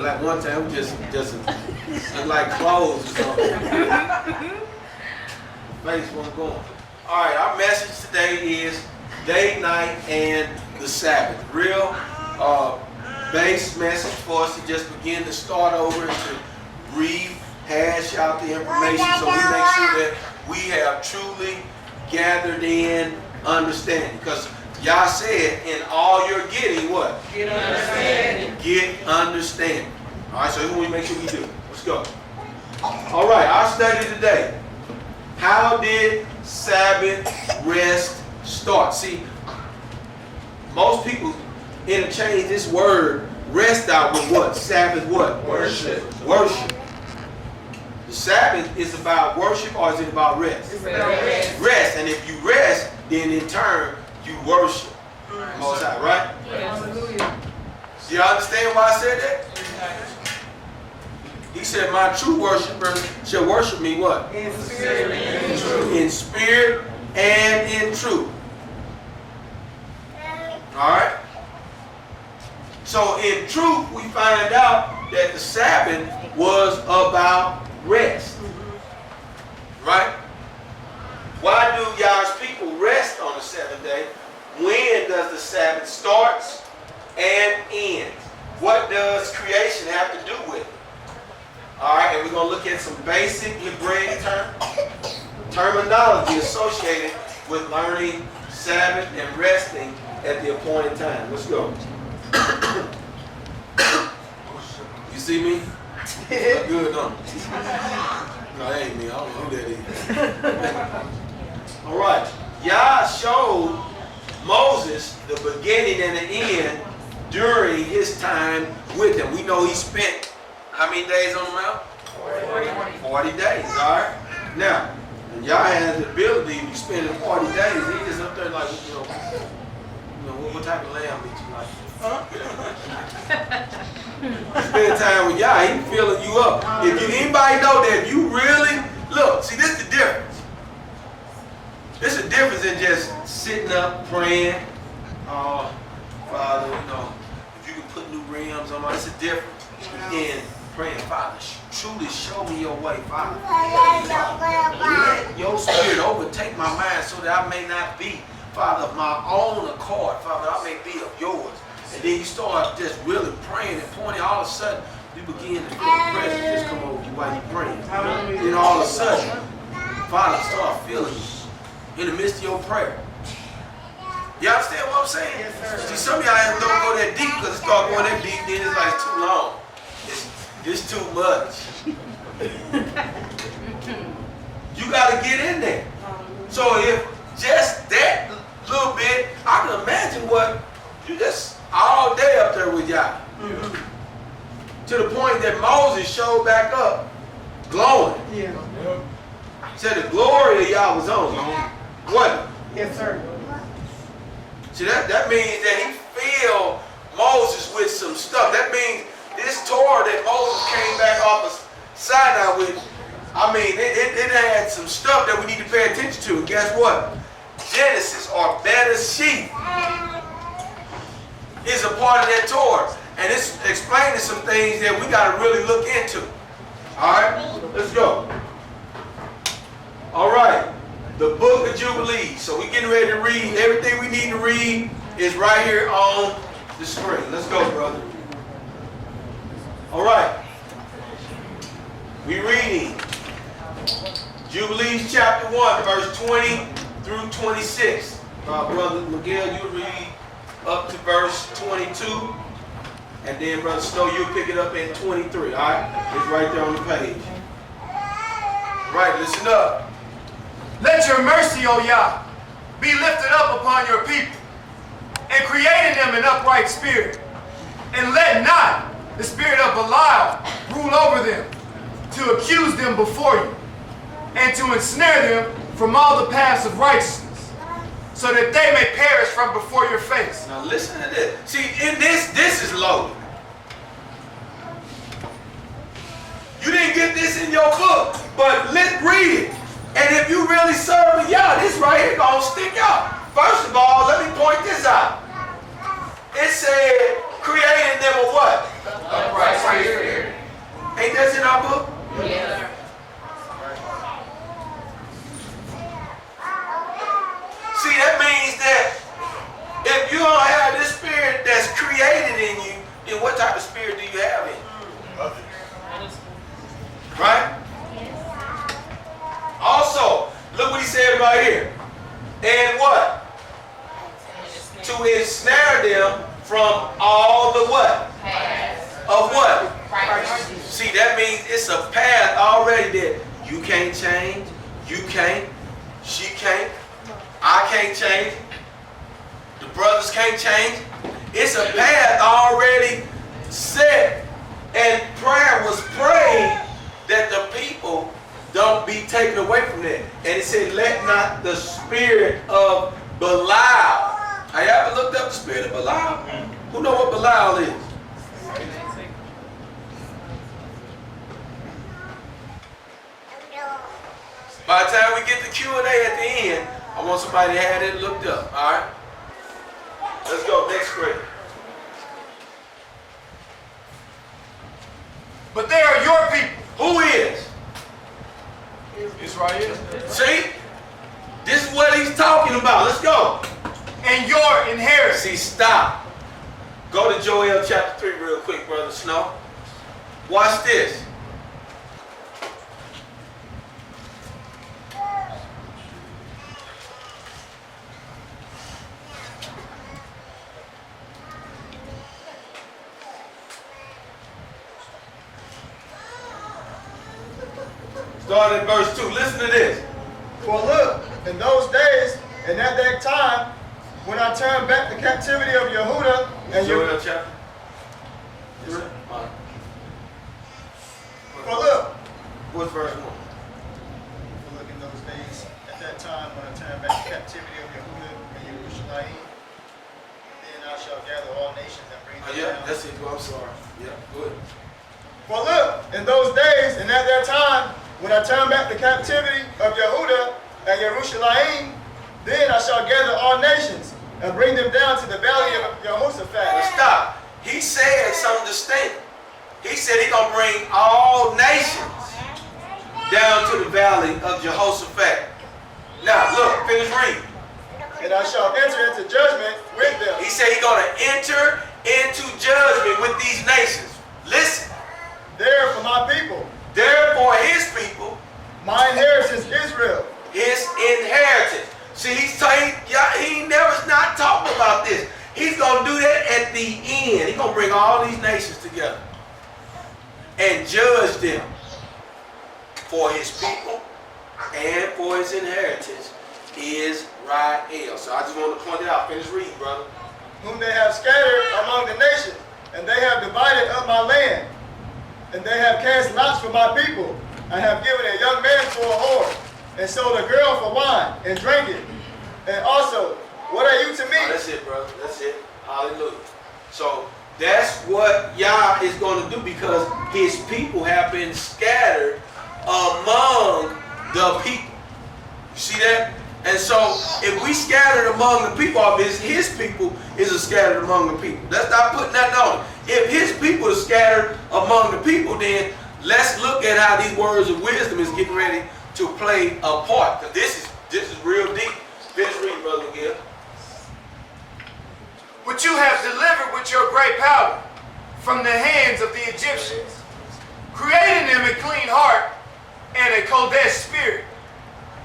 Like one time, we just like clothes or something. Face wasn't going. All right, our message today is day, night, and the Sabbath. Real base message for us to just begin to start over and to rehash out the information so we make sure that we have truly gathered in understanding. Because Yah said, in all you're getting, what? Get understanding. Get understanding. All right, so here's what we make sure we do. Let's go. All right, our study today. How did Sabbath rest start? See, most people interchange this word rest out with what? Sabbath what? Worship. Worship. The Sabbath is about worship, or is it about rest? It's about rest. Rest. And if you rest, then in turn, you worship. Most High, right? Yes. Hallelujah. Do you understand why I said that? He said, my true worshipers shall worship me what? In spirit and in truth. In spirit and in truth. Alright? So in truth, we find out that the Sabbath was about rest. Right? Why do Yah's people rest on the seventh day? When does the Sabbath start and end? What does creation have to do with it? Alright, and we're going to look at some basic Hebraic terminology associated with learning Sabbath and resting at the appointed time. Let's go. You see me? Good, huh? No, that ain't me. I don't know who that is. Alright. Yah showed Moses the beginning and the end during his time with him. We know he spent how many days on the mount? 40 days, alright? Now, when Yah has the ability to spend 40 days, he just up there like, what type of lamb meat you like? Spend time with Yah, he filling you up. If you anybody know that if you really look, see, this is the difference. This is the difference in just sitting up praying. Oh, Father, if you can put new rims on my, it's a difference in praying, Father, truly show me your way, Father. Let your spirit overtake my mind so that I may not be, Father, of my own accord, Father, I may be of yours. And then you start just really praying and pointing, all of a sudden, you begin to feel the presence just come over you while you're praying. Then all of a sudden, Father, start feeling you in the midst of your prayer. You understand what I'm saying? Yes, sir. See, some of y'all don't go that deep because it start going that deep, then it's like too long. It's too much. You got to get in there. So if just that little bit, I can imagine what you just all day up there with Yah. To the point that Moses showed back up, glowing. Yeah. Said the glory of Yah was on him. What? Yes, sir. See, that means that he filled Moses with some stuff. That means this Torah that Moses came back off of Sinai with, I mean, it had some stuff that we need to pay attention to. And guess what? Genesis, or Bereshit, is a part of that Torah. And it's explaining some things that we got to really look into. All right? Let's go. All right. The book of Jubilees. So we're getting ready to read. Everything we need to read is right here on the screen. Let's go, brother. All right. We're reading Jubilees chapter 1, verse 20 through 26. Brother Miguel, you read up to verse 22. And then, Brother Snow, you'll pick it up in 23. All right? It's right there on the page. Right, listen up. Let your mercy, O Yah, be lifted up upon your people, and create in them an upright spirit. And let not the spirit of Belial rule over them, to accuse them before you, and to ensnare them from all the paths of righteousness, so that they may perish from before your face. Now listen to this. See, in this is loaded. You didn't get this in your book, but let's read it. And if you really serve Yah, this right here gonna stick out. First of all, let me point this out. It said, creating them a what? Upright spirit. that's in our book? Yes. See, that means that if you don't have this spirit that's created in you, then what type of spirit do you have in you? Right? Also, look what he said right here. And what? To ensnare them from all the what? Of what? See, that means it's a path already that you can't change, you can't, she can't, I can't change, the brothers can't change. It's a path already set, and prayer was prayed that the people don't be taken away from that. And it said, let not the spirit of Belial. Have you ever looked up the spirit of Belial? Who know what Belial is? By the time we get the Q&A at the end, I want somebody to have it looked up. All right? Let's go. Next grade. But they are your people. Who is? Israel. See? This is what he's talking about. Let's go. And your inheritance. See, stop. Go to Joel chapter 3 real quick, Brother Snow. Watch this. Start at verse 2. Listen to this. For look, in those days, and at that time, when I turned back the captivity of Yehuda and Joel chapter 3. For look, What's verse 1? for look, in those days, at that time, when I turned back the captivity of Yehuda and Jerusalem, then I shall gather all nations and bring them Yeah, down. that's it. I'm sorry. Yeah, good. For look, in those days, and at that time, when I turn back the captivity of Yehuda and Jerusalem, then I shall gather all nations and bring them down to the valley of But Jehoshaphat. stop. He said something distinct. He said he's going to bring all nations down to the valley of Jehoshaphat. Now, look, finish reading. And I shall enter into judgment with them. He said he's going to enter into judgment with these nations. Listen. There for my people, Therefore, his people, my inheritance Israel. his inheritance. See, he never's not talking about this. He's going to do that at the end. He's going to bring all these nations together and judge them for his people and for his inheritance, Israel. So I just want to point it out. Finish reading, brother. Whom they have scattered among the nations, and they have divided up my land, and they have cast lots for my people. I have given a young man for a whore, and sold a girl for wine, and drank it. And also, what are you to me? Oh, that's it, brother. That's it. Hallelujah. So that's what Yah is going to do, because his people have been scattered among the people. You see that? And so if we scattered among the people, his people is scattered among the people. Let's not put that on it. If his people are scattered among the people, then let's look at how these words of wisdom is getting ready to play a part. Because this is real deep. Finish reading, Brother Gill. Which you have delivered with your great power from the hands of the Egyptians, creating them a clean heart and a Kodesh spirit,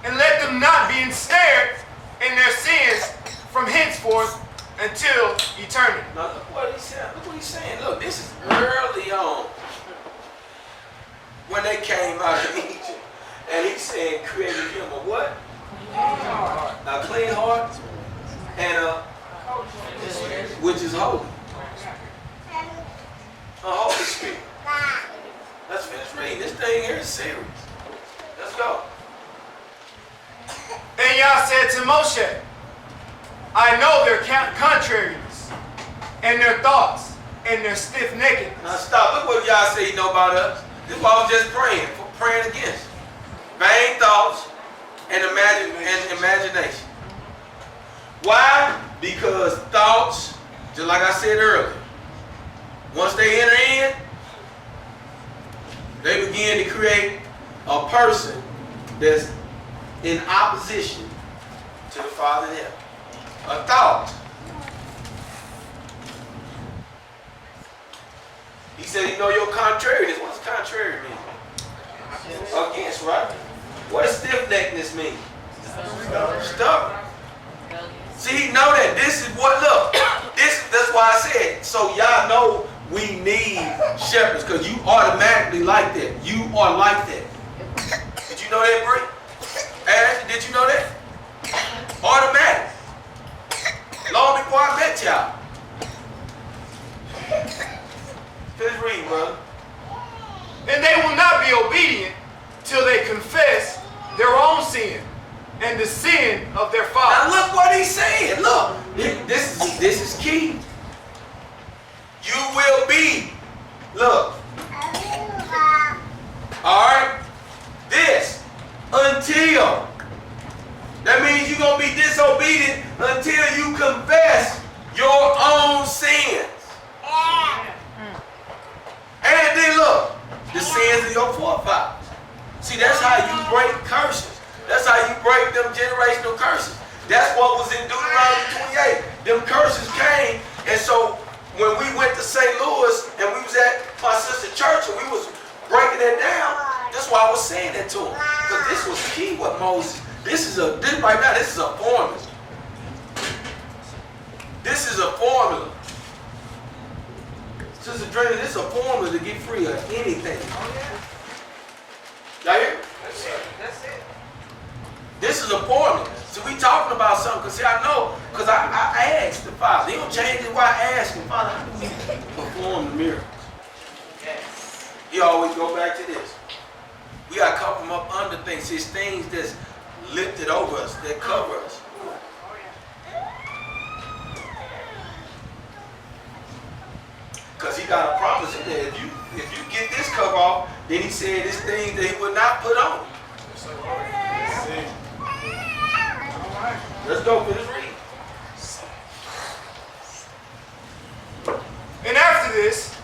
and let them not be ensnared in their sins from henceforth until eternity. Now look what he's saying. Look what he's saying. Look, this is early on when they came out of Egypt. And he's saying created him a what? A clean heart and a which is holy. A Holy Spirit. Let's finish reading. This thing here is serious. Let's go. And Yah said to Moshe, I know their contrariness and their thoughts and their stiff-neckedness. Now stop. Look what y'all say you know about us. This is what I was just praying against. Vain thoughts and imagination. Why? Because thoughts, just like I said earlier, once they enter in, They begin to create a person that's in opposition to the Father in heaven. A thought. He said, you know your contrariness. What does contrary mean? Against, right? What does stiff-neckedness mean? Stubborn. See, he know that this is what, look, that's why I said, so y'all know we need shepherds, because you automatically like that. You are like that. Did you know that, Bree? Ashley, did you know that? Automatic. Long before I met y'all. Finish reading, brother. And they will not be obedient till they confess their own sin and the sin of their Now father. look what he's saying. Look, this is key. You will be. Look. All right. This until. That means you're gonna be disobedient until you confess your own sins. And then look, the sins of your forefathers. See, that's how you break curses. That's how you break them generational curses. That's what was in Deuteronomy 28. Them curses came, and so when we went to St. Louis and we was at my sister's church and we was breaking it down, that's why I was saying that to him. Because this was key with Moses. This right now, this is a formula. This is a formula. Sister Drina, this is a formula to get free of anything. Y'all hear? That's it. This is a formula. So we talking about something, because see, I know, because I asked the Father. He don't change it why I ask him, Father, how do we perform the miracles? Yes. He always go back to this. We got to come from up under things. See, it's things that's lifted over us, that cover us. Because he got a promise in there. If you get this cover off, then he said this thing that he would not put on. Let's go for this read. And after this,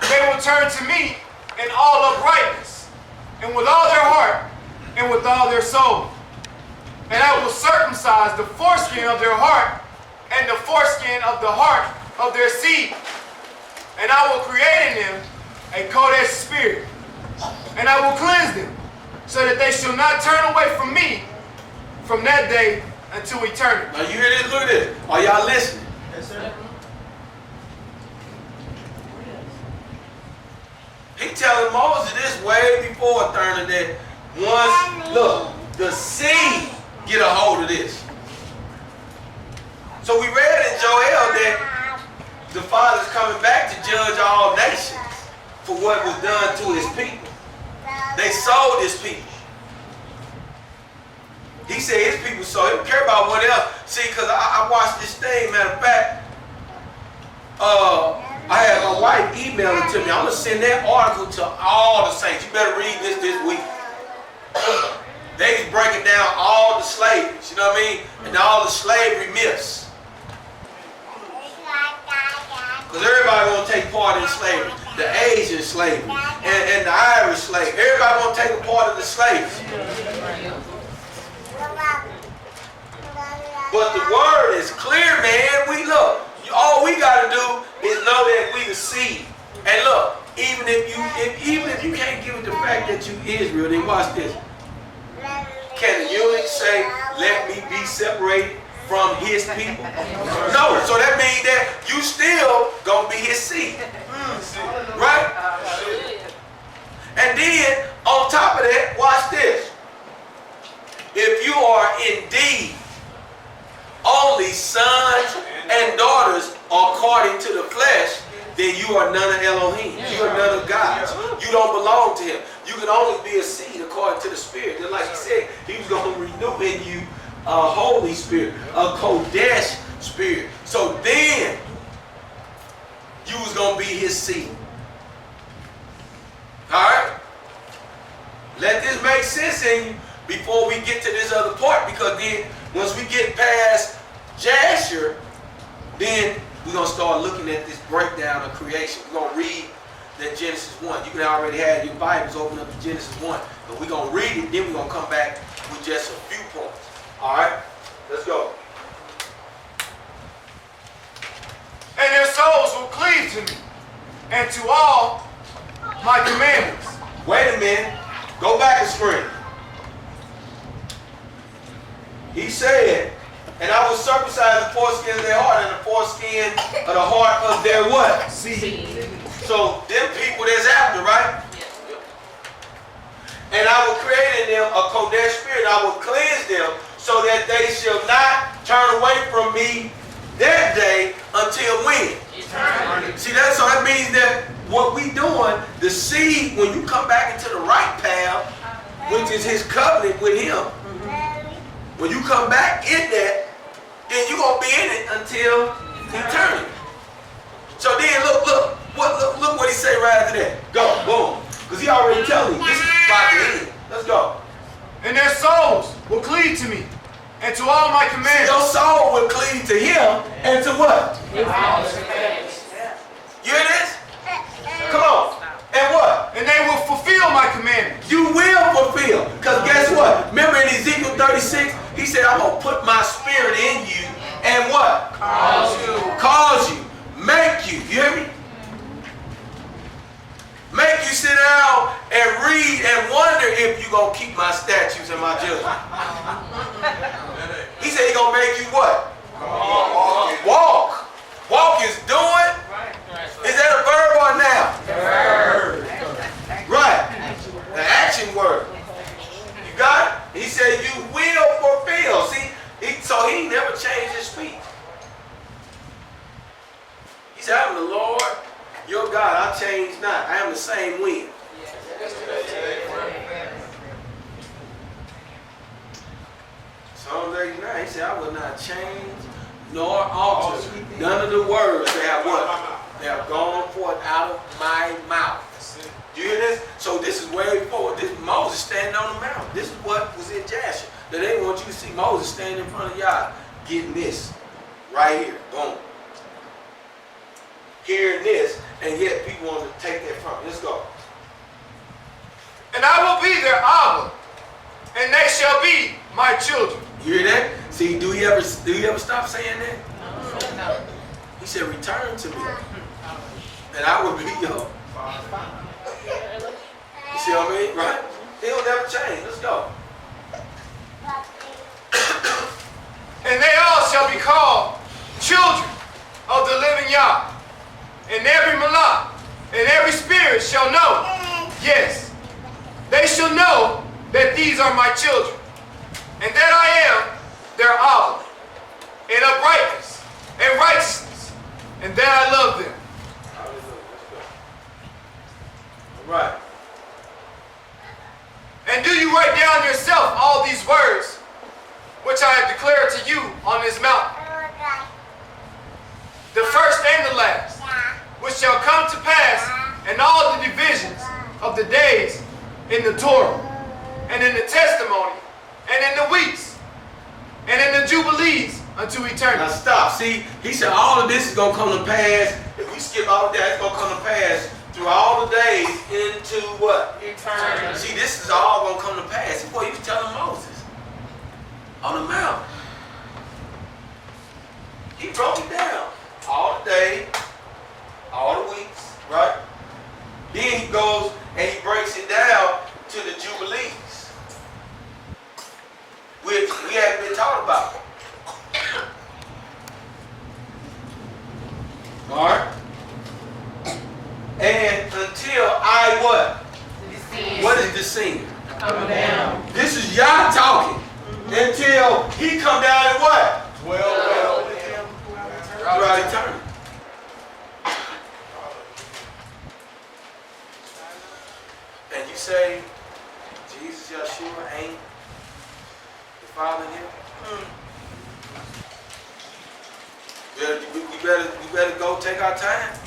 they will turn to me in all uprightness, and with all their heart, and with all their soul. And I will circumcise the foreskin of their heart, and the foreskin of the heart of their seed. And I will create in them a Kodesh spirit, and I will cleanse them, so that they shall not turn away from me from that day until eternity. Now you hear this? Look at this. Are y'all listening? Yes, sir. He telling Moses this way before turning that once, look, the seed get a hold of this. So we read in Joel that the Father's coming back to judge all nations for what was done to his people. They sold his people. He said his people sold. He don't care about what else. See, because I watched this thing, matter of fact, I had my wife email it to me. I'm going to send that article to all the saints. You better read this week. They was breaking down all the slaveries, you know what I mean? And all the slavery myths. Because everybody want to take part in slavery. The Asian slavery and the Irish slavery. Everybody want to take a part of the slavery. But the word is clear, man. We look. All we got to do is know that we the seed. And look, even if you can't give it the fact that you Israel, then watch this. Can the eunuch say, "Let me be separated from his people"? No. So that means that you still gonna be his seed, right? And then on top of that, watch this. If you are indeed only sons and daughters according to the flesh, then you are none of Elohim. You are none of God. You don't belong to him. You can only be a seed according to the Spirit. Just like he said, he was going to renew in you a Holy Spirit, a Kodesh Spirit. So then, you was going to be his seed. Alright? Let this make sense in you before we get to this other part, because then once we get past Jasher, then we're going to start looking at this breakdown of creation. We're going to read than Genesis 1. You can already have your Bibles open up to Genesis 1. But we're going to read it, then we're going to come back with just a few points. All right? Let's go. And their souls will cleave to me, and to all my commandments. Wait a minute. Go back and screen. He said, and I will circumcise the foreskin of their heart and the foreskin of the heart of their what? Seed. So them people that's after, right? And I will create in them a Kodesh spirit. I will cleanse them so that they shall not turn away from me that day until when? Eternity. See that? So that means that what we doing, the seed, when you come back into the right path, which is his covenant with him, when you come back in that, then you're going to be in it until eternity. So then look what he say right after that. Go, boom. Because he already telling you, this is about to end. Let's go. And their souls will cleave to me, and to all my commandments. Your soul will cleave to him and to what? You hear this? Come on. And what? And they will fulfill my commandments. You will fulfill. Because guess what? Remember in Ezekiel 36, he said, I'm going to put my spirit in you and what? Cause you. Make you. You hear me? Make you sit down and read and wonder if you're going to keep my statutes and my judgment. He said he's going to make you what? Walk. Walk is doing. Is that a verb or a noun? Verb. Right. The action word. You got it? He said you will fulfill. See, so he never changed his speech. He said, I am the Lord, your God. I change not. I am the same when. Psalm 39, he said, I will not change nor alter none of the words that have what? They have gone forth out of my mouth. Do you hear this? So this is way forward. This is Moses standing on the mountain. This is what was in Jasher. That they want you to see Moses standing in front of y'all getting this right here. Boom. Hearing this, and yet people want to take that from him. Let's go. And I will be their Abba, and they shall be my children. You hear that? See, do you ever stop saying that? No. He said, return to me, and I will be your father. You see what I mean? Right? He'll never change. Let's go. And they all shall be called children of the living Yah. And every malach and every spirit shall know. Yes, they shall know that these are my children, and that I am their Abba, in uprightness and righteousness, and that I love them. All right. And do you write down yourself all these words, which I have declared to you on this mountain, the first and the last, which shall come to pass in all the divisions of the days in the Torah, and in the testimony, and in the weeks, and in the jubilees unto eternity. Now stop. See, he said all of this is going to come to pass. If we skip all of that, it's going to come to pass through all the days into what? Eternity. See, this is all going to come to pass. Boy, he was telling Moses on the mountain. He broke it down. All the days, all the weeks, right? Then he goes and he breaks it down to the Jubilees, which we haven't been taught about. All right? And until I what? What is the scene? Come down. This is Yah talking. Until he come down and what? Well. Throughout eternity. And you say, Jesus, Yeshua ain't the Father in him? We better go take our time.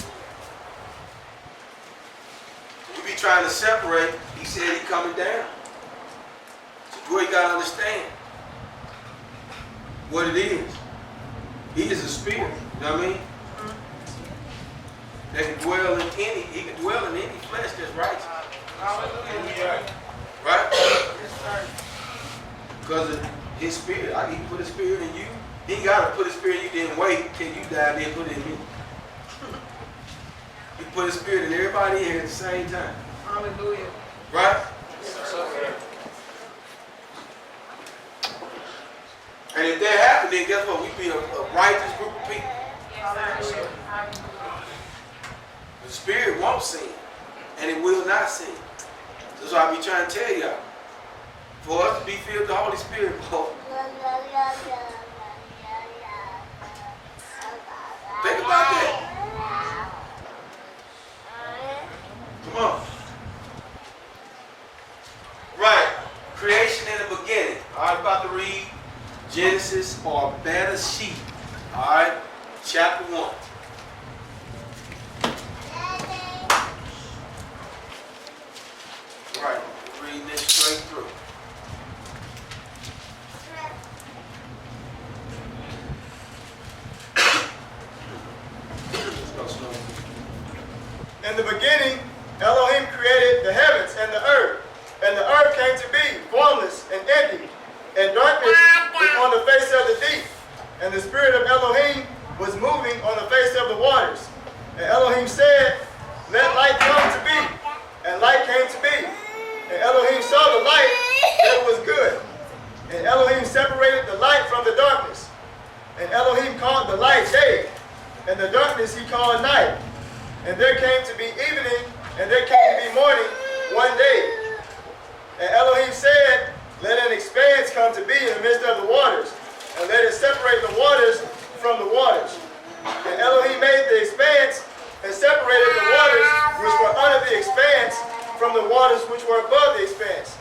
We be trying to separate. He said he coming down. So boy, you gotta understand what it is. He is a spirit. You know what I mean? that can dwell in any, he can dwell in any flesh that's righteous. Hallelujah. Right? Yes, sir. Because of his spirit. He can put his spirit in you. He ain't got to put his spirit in you, then wait till you die, then put it in me. He put his spirit in everybody here at the same time. Hallelujah. Right? Yes, sir. And if that happened, then guess what? We'd be a righteous group of people. Hallelujah. The spirit won't sin, and it will not sin. That's why I be trying to tell y'all. For us to be filled with the Holy Spirit, boy, think about that. Come on. Right. Creation in the beginning. All right, about to read Genesis or better sheep. All right, chapter 1. Right, reading this straight through. Let's go slow. In the beginning, Elohim created the heavens and the earth. And the earth came to be formless and empty, and darkness was on the face of the deep. And the spirit of Elohim was moving on the face of the waters. And Elohim said, "Let light come to be." And light came to be. And Elohim saw the light, that it was good. And Elohim separated the light from the darkness. And Elohim called the light day, and the darkness he called night. And there came to be evening, and there came to be morning one day. And Elohim said, "Let an expanse come to be in the midst of the waters, and let it separate the waters from the waters." And Elohim made the expanse, and separated the waters which were under the expanse from the waters which were above the expanse.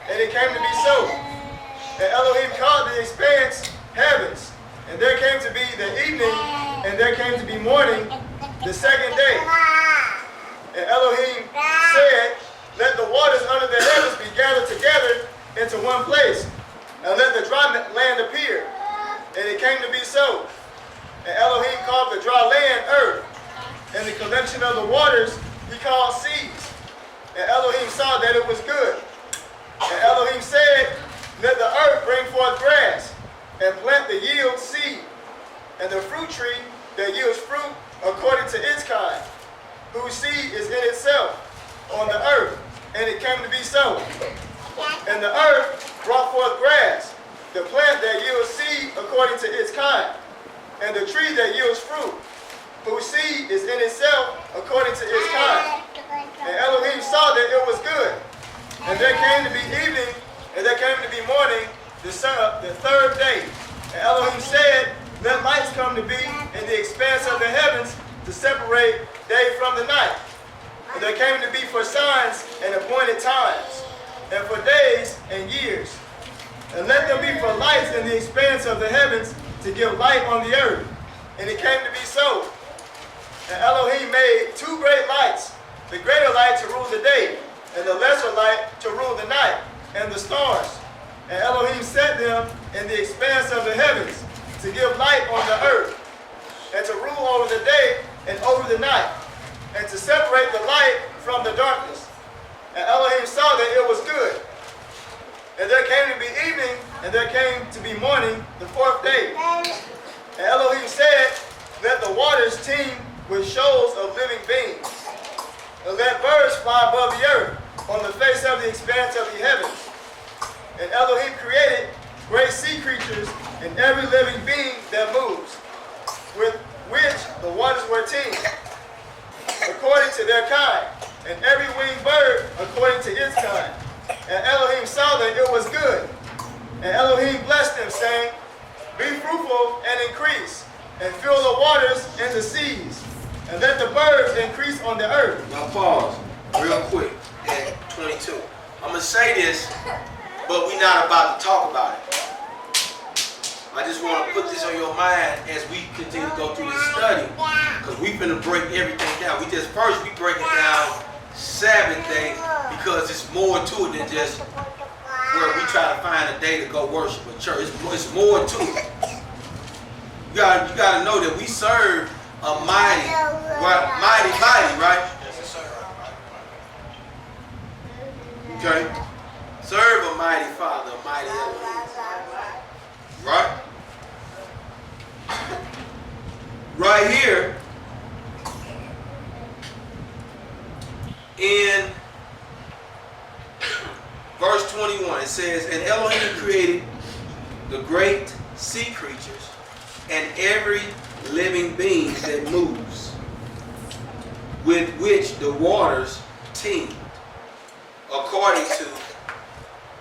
And it came to be so. And Elohim called the expanse heavens. And there came to be the evening, and there came to be morning the second day. And Elohim said, "Let the waters under the heavens be gathered together into one place, and let the dry land appear." And it came to be so. And Elohim called the dry land earth, and the collection of the waters he called seas. And Elohim saw that it was good. And Elohim said, "Let the earth bring forth grass, and plant the yield seed, and the fruit tree that yields fruit according to its kind, whose seed is in itself on the earth." And it came to be so. And the earth brought forth grass, the plant that yields seed according to its kind, and the tree that yields fruit, whose seed is in itself according to its kind. And Elohim saw that it was good. And there came to be evening, and there came to be morning, the third day. And Elohim said, "Let lights come to be in the expanse of the heavens to separate day from the night. And there came to be for signs and appointed times, and for days and years. And let them be for lights in the expanse of the heavens to give light on the earth." And it came to be so. And Elohim made two great lights, the greater light to rule the day, and the lesser light to rule the night, and the stars. And Elohim set them in the expanse of the heavens to give light on the earth, and to rule over the day and over the night, and to separate the light from the darkness. And Elohim saw that it was good. And there came to be evening, and there came to be morning the fourth day. And Elohim said, "Let the waters teem with shoals of living beings, and let birds fly above the earth on the face of the expanse of the heavens." And Elohim created great sea creatures and every living being that moves, with which the waters were teemed, according to their kind, and every winged bird according to its kind. And Elohim saw that it was good. And Elohim blessed them, saying, "Be fruitful and increase, and fill the waters and the seas, and let the birds increase on the earth." Now pause real quick at 22. I'm going to say this, but we're not about to talk about it. I just want to put this on your mind as we continue to go through this study, because we're going to break everything down. We break it down Sabbath day, because it's more to it than just where we try to find a day to go worship at church. It's more to it. You got to know that we serve a mighty, right? Mighty, right? Okay. Serve a mighty Father, a mighty Elohim. Right? Right here in verse 21, it says, and Elohim created the great sea creatures and every living being that moves, with which the waters teem, according to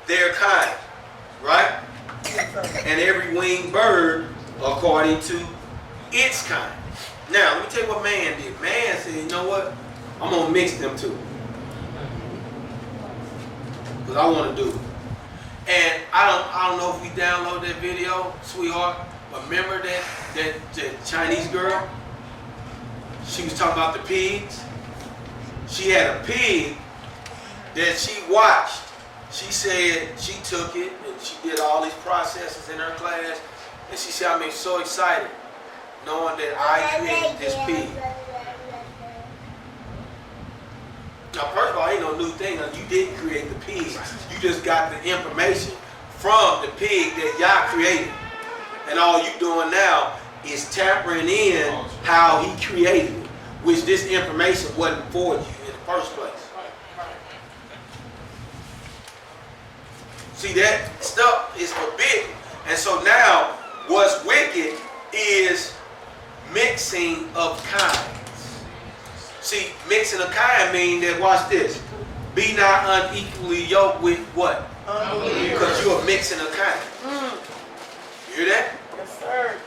their kind, right? And every winged bird according to its kind. Now, let me tell you what man did. Man said, you know what? I'm going to mix them two. Because I want to do it. And I don't know if we download that video, sweetheart, but remember that Chinese girl? She was talking about the pigs. She had a pig that she watched. She said she took it and she did all these processes in her class. And she said, I'm so excited knowing that I created this pig. Now, first of all, ain't no new thing. You didn't create the pig. You just got the information from the pig that Yah created. And all you doing now is tampering in how he created it, which this information wasn't for you in the first place. See, that stuff is forbidden. And so now, what's wicked is mixing of kinds. See, mixing of kind means that, watch this, be not unequally yoked with what? Because you are mixing of kind. You hear that? Yes, sir.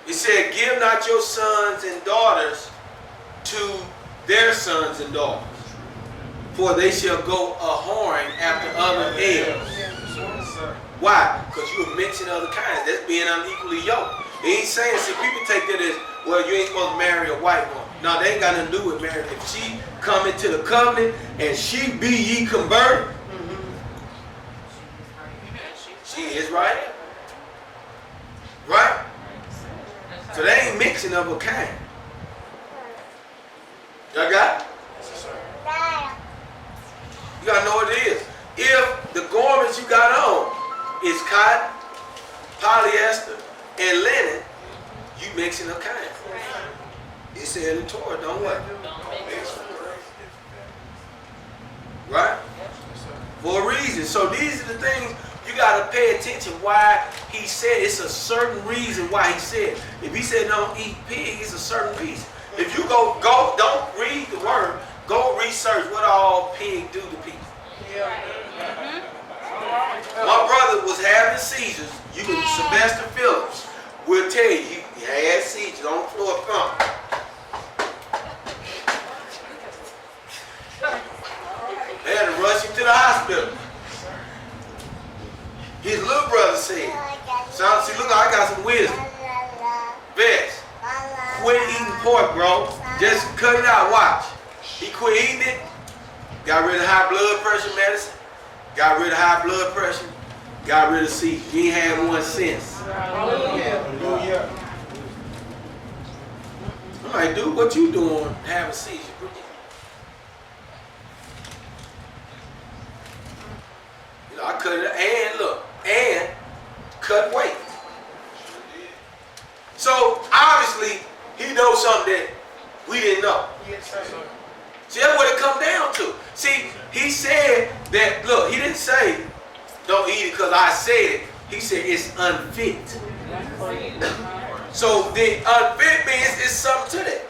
It said, give not your sons and daughters to their sons and daughters, for they shall go a-whoring after other elves. Why? Because you are mixing other kinds. That's being unequally yoked. He ain't saying, see, people take that as, well, you ain't supposed to marry a white woman. No, they ain't got nothing to do with marriage. If she come into the covenant and she be ye converted, she is right. Right? So they ain't mixing of a kind. Y'all got it? You gotta know what it is. If the garments you got on is cotton, polyester, and linen, you mixing of kind. It said in the Torah, don't what? Right? For a reason. So these are the things you got to pay attention why he said. It's a certain reason why he said. If he said don't eat pig, it's a certain reason. If you go don't read the word, go research what all pig do to people. My brother was having seizures. You can, Sylvester Phillips will tell you he had seizures on the floor from. They had to rush him to the hospital. His little brother said, son, see, look, I got some wisdom. Vess, quit eating pork, bro. Just cut it out, watch. He quit eating it, got rid of high blood pressure medicine, got rid of high blood pressure, got rid of seizures. He ain't had one since. Hallelujah. I'm like, dude, what you doing having seizures? You know, I cut it, and look, and cut weight. So obviously he knows something that we didn't know. Yes, sir. See, that's what it comes down to. See, he said that, look, he didn't say don't eat it because I said it. He said it's unfit. So the unfit means it's something to that.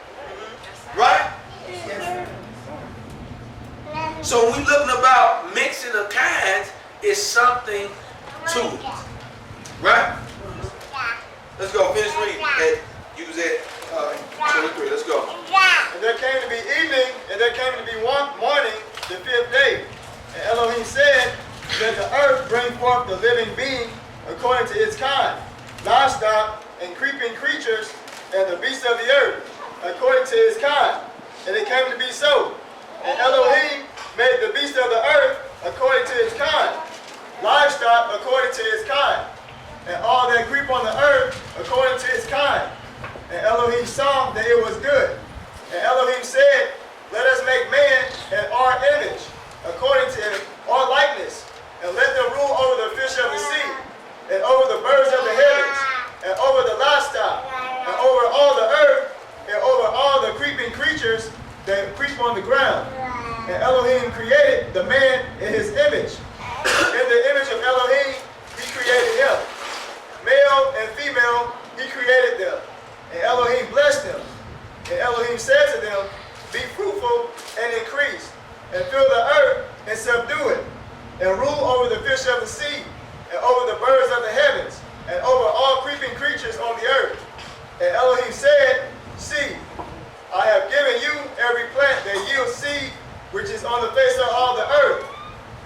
Right? So when we looking about mixing of kinds, it's something to it. Right? Let's go. Finish reading. Use that 23. Let's go. And there came to be evening, and there came to be one morning, the fifth day. And Elohim said, let the earth bring forth the living being according to its kind, livestock and creeping creatures, and the beasts of the earth according to its kind. And it came to be so. And Elohim made the beasts of the earth according to its kind, livestock according to its kind, and all that creep on the earth according to its kind. And Elohim saw that it was good. And Elohim said, let us make man in our image, according to our likeness, and let them rule over the fish of the sea, and over the birds of the heavens, and over the livestock, and over all the earth, and over all the creeping creatures that creep on the ground. And Elohim created the man in his image. In the image of Elohim, he created him. Male and female, he created them. And Elohim blessed them. And Elohim said to them, be fruitful and increase, and fill the earth and subdue it, and rule over the fish of the sea, and over the birds of the heavens, and over all creeping creatures on the earth. And Elohim said, see, I have given you every plant that yields seed, which is on the face of all the earth,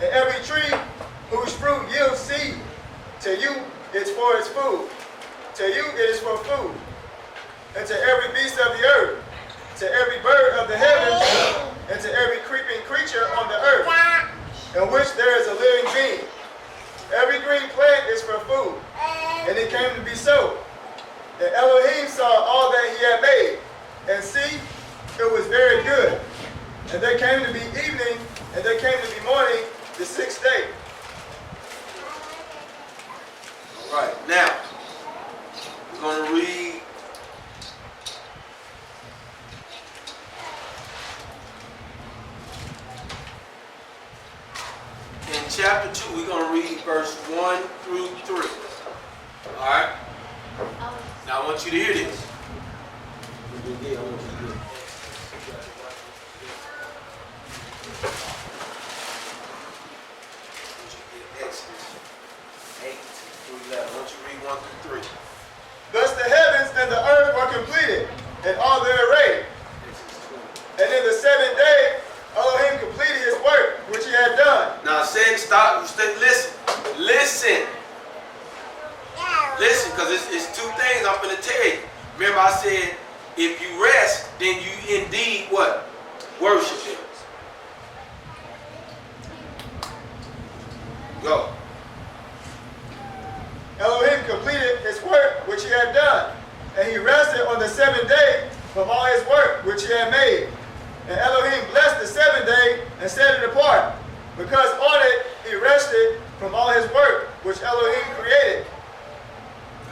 and every tree whose fruit yields seed. To you it's for its food. To you it is for food. And to every beast of the earth, to every bird of the heavens, and to every creeping creature on the earth, in which there is a living being. Every green plant is for food, and it came to be so. And Elohim saw all that he had made, and see, it was very good. And there came to be evening, and there came to be morning, the sixth day. Right, now, we're going to read in chapter 2, we're going to read verse 1 through 3. All right? Now, I want you to hear this. Exodus 8 through 11. I want you to read 1 through 3. Thus the heavens and the earth were completed, and all their array. And in the seventh day, Elohim completed his work, which he had done. Now, stop, listen. Listen. Listen, because it's two things I'm going to tell you. Remember I said, if you rest, then you indeed what? Worship him. Go. Elohim completed his work which he had done, and he rested on the seventh day from all his work which he had made. And Elohim blessed the seventh day and set it apart, because on it he rested from all his work which Elohim created.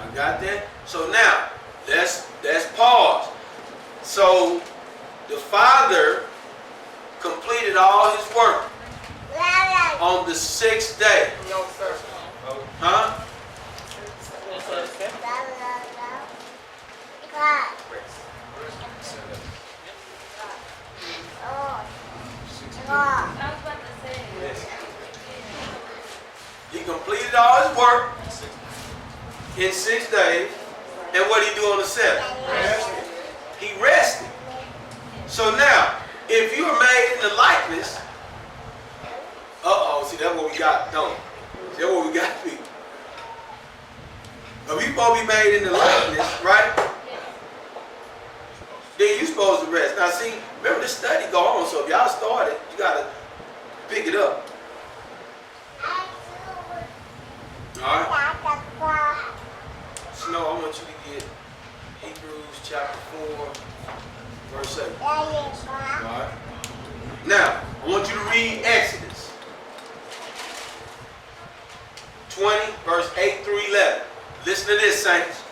I got that? So now, let's pause. So, the Father completed all his work on the sixth day. No, sir. Huh? He completed all his work in 6 days. And what did he do on the seventh? He rested. So now, if you are made in the likeness, see, that's what we got, don't we? That's what we got, people. If you supposed to be made in the likeness, right? Then you supposed to rest. Now see, remember this study go on, so if y'all started, you got to pick it up. Alright? Snow, I want you to get Hebrews chapter 4, verse 7. Alright? Now, I want you to read Exodus 20, verse 8 through 11. Listen to this, saints.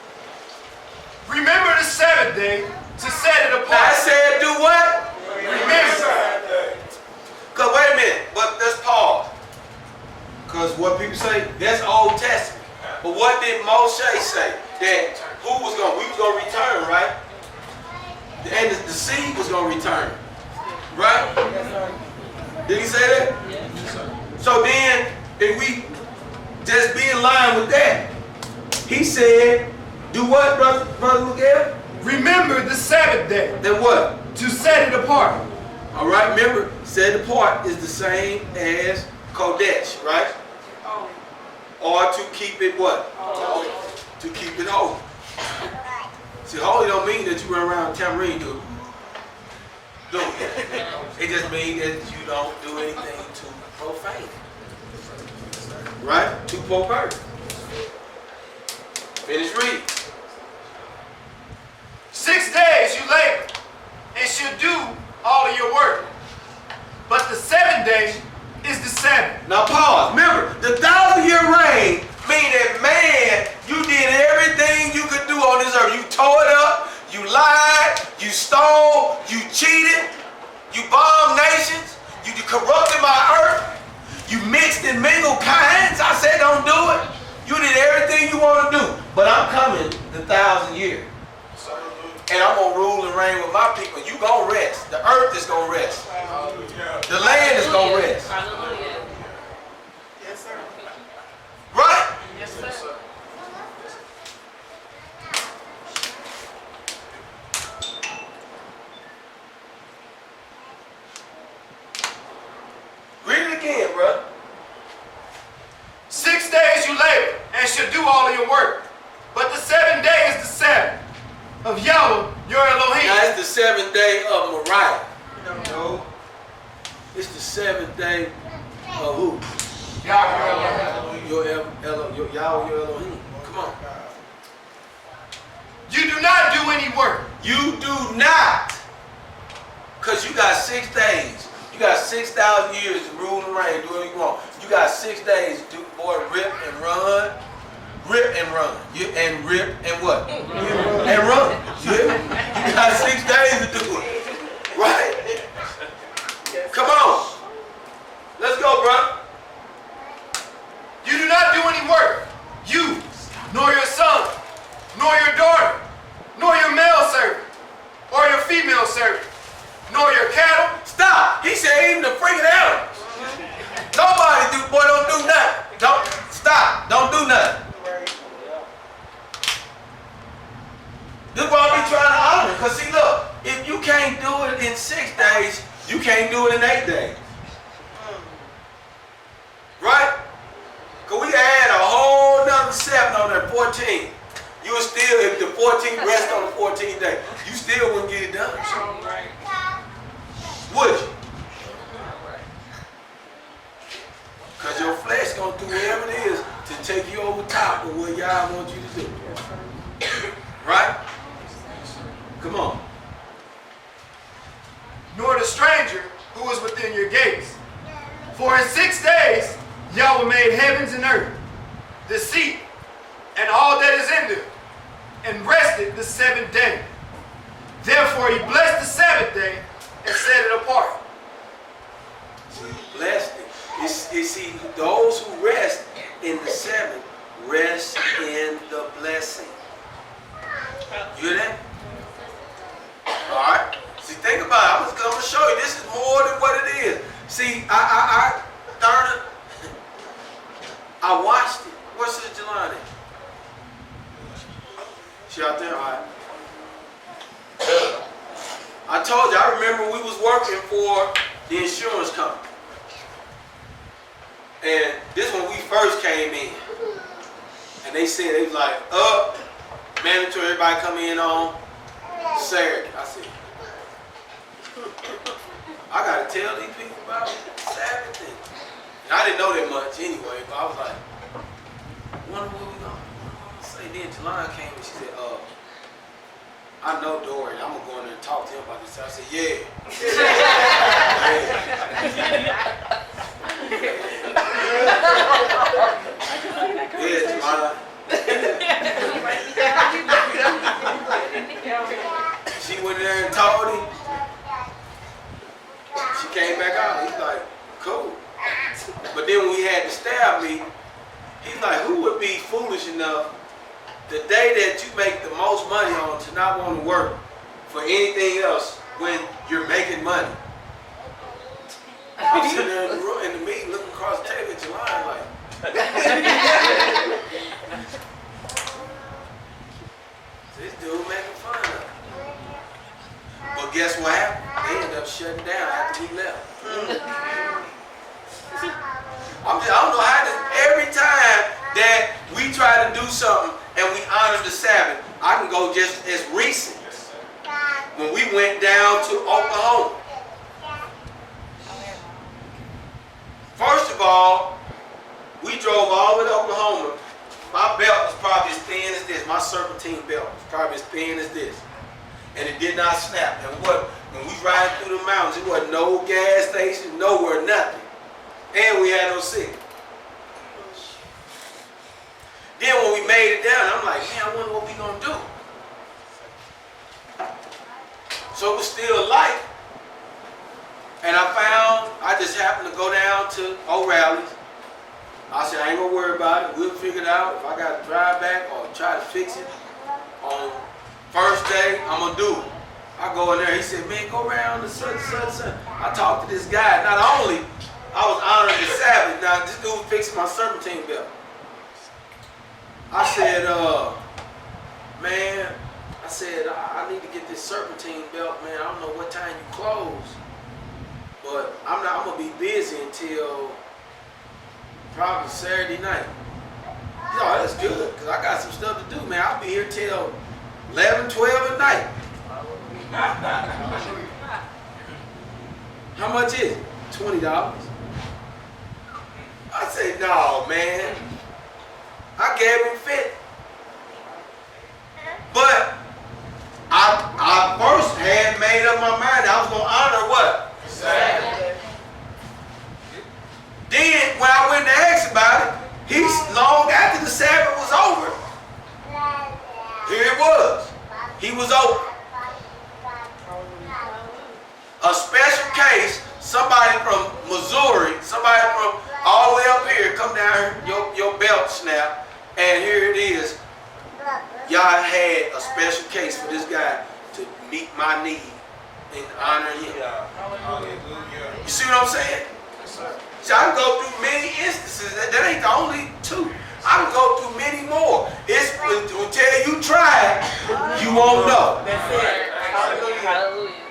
Remember the Sabbath day to set it apart. Now I said do what? Remember. Because wait a minute, but let's pause. Because what people say, that's Old Testament. But what did Moshe say? That we was going to return, right? And the seed was going to return. Right? Did he say that? Yes, sir. So then, if we just be in line with that, he said, do what, Brother Miguel? Remember the Sabbath day. Then what? To set it apart. All right, remember, set apart is the same as Kodesh, right? Or to keep it what? Holy. To keep it holy. See, holy don't mean that you run around tambourine doing it. It just means that you don't do anything too profane. Right? Too perverted. Finish reading. 6 should do all of your work. But the seventh day is the Sabbath. Now pause. Remember, the 1,000-year reign mean that, man, you did everything you could do on this earth. You tore it up, you lied, you stole, you cheated, you bombed nations, you corrupted my earth, you mixed and mingled kinds. I said don't do it. You did everything you want to do. But I'm coming the 1,000 years. And I'm going to rule and reign with my people. You going to rest. The earth is going to rest. The land is going to rest. Hallelujah. Yes, sir. Right? Yes, sir. Read it again, brother. 6 days you labor and should do all of your work. But the seventh day is the Sabbath of Yahweh, your Elohim. Now it's the 7th day of Moriah. No. It's the 7th day of who? Yahweh. Your Yahweh, your Elohim. Come on. You do not do any work. You do not. Because you got 6 days. You got 6,000 years to rule and reign. Do what you want. You got 6 days to do, boy, rip and run. Rip and run. And rip and what? And run. You got 6 days to do it. Right? Come on. Let's go, bro. You do not do any work. You, nor your son, nor your daughter, nor your male servant, or your female servant, nor your cattle. Stop. He said even the freaking animals. Nobody do, boy, don't do nothing. Don't, stop. Don't do nothing. This is why I be trying to honor. Because see, look, if you can't do it in 6 days, you can't do it in 8 days. Right? Because we add a whole nother 7 on that 14. You would still, if the 14th rest on the 14th day, you still wouldn't get it done. Would you? Because your flesh going to do whatever it is to take you over top of what y'all want you to do. Right? Come on. Nor the stranger who is within your gates. For in 6 days Yahweh made heavens and earth, the sea, and all that is in them, and rested the 7th day. Therefore he blessed the Sabbath day and set it apart. So he blessed it. See, those who rest in the 7th rest in the blessing. You hear that? All right. See, think about it. I'm going to show you. This is more than what it is. See, I watched it. Where's Sister Jelani? She out there? All right. I told you, I remember we was working for the insurance company. And this when we first came in. And they said, they was like, mandatory, everybody come in on Saturday. I said, I got to tell these people about Sabbath. And I didn't know that much anyway, but I was like, wonder what we going to say. Then Jelani came and she said, I know Dory. I'm going to go in there and talk to him about this. I said, yeah. Yeah, Jelani. She went in there and told him. She came back out. He's like, cool. But then when we had the staff meeting, he's like, who would be foolish enough the day that you make the most money on to not want to work for anything else when you're making money? I'm sitting there in the room, in the meeting, looking across the table at Jelani like, this dude making fun of it. But guess what happened? They ended up shutting down after we left. I don't know how this, every time that we try to do something and we honor the Sabbath, I can go just as recent when we went down to Oklahoma. First of all, we drove all the way to Oklahoma. My belt was probably as thin as this. My serpentine belt was probably as thin as this. And it did not snap. And when we was riding through the mountains, it wasn't no gas station, nowhere, nothing. And we had no signal. Then when we made it down, I'm like, man, I wonder what we gonna do. So it was still light. And I just happened to go down to O'Reilly's. I said, I ain't gonna worry about it. We'll figure it out. If I gotta drive back or try to fix it on first day, I'm gonna do it. I go in there, he said, man, go around the sun. I talked to this guy. Not only I was honoring the Sabbath, now this dude fixing my serpentine belt. I said, man, I need to get this serpentine belt, man. I don't know what time you close, but I'm gonna be busy until probably Saturday night. You know, that's good, because I got some stuff to do, man. I'll be here till 11, 12 at night. How much is it? $20. I said, no, man. I gave him 50. But I first had made up my mind I was going to honor what? Sabbath. Then when I went to ask about it, long after the Sabbath was over, here it was. He was over. A special case, somebody from Missouri, somebody from all the way up here, come down here, your belt snap, and here it is. Y'all had a special case for this guy to meet my need and honor him. You see what I'm saying? So I can go through many instances. That ain't the only two. I can go through many more. It's until you try it, you won't know. That's it. Hallelujah.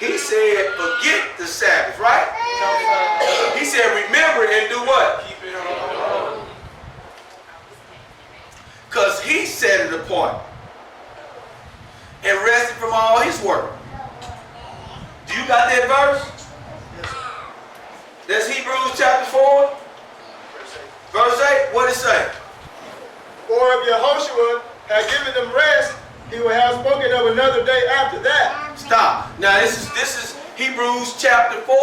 He said, forget the Sabbath, right? He said, remember and do what? Keep it on. Because he set it apart and rested from all his work. Do you got that verse? That's Hebrews chapter 4, verse 8. What it say? For if Yehoshua had given them rest, he would have spoken of another day after that. Stop. Now this is Hebrews chapter 4.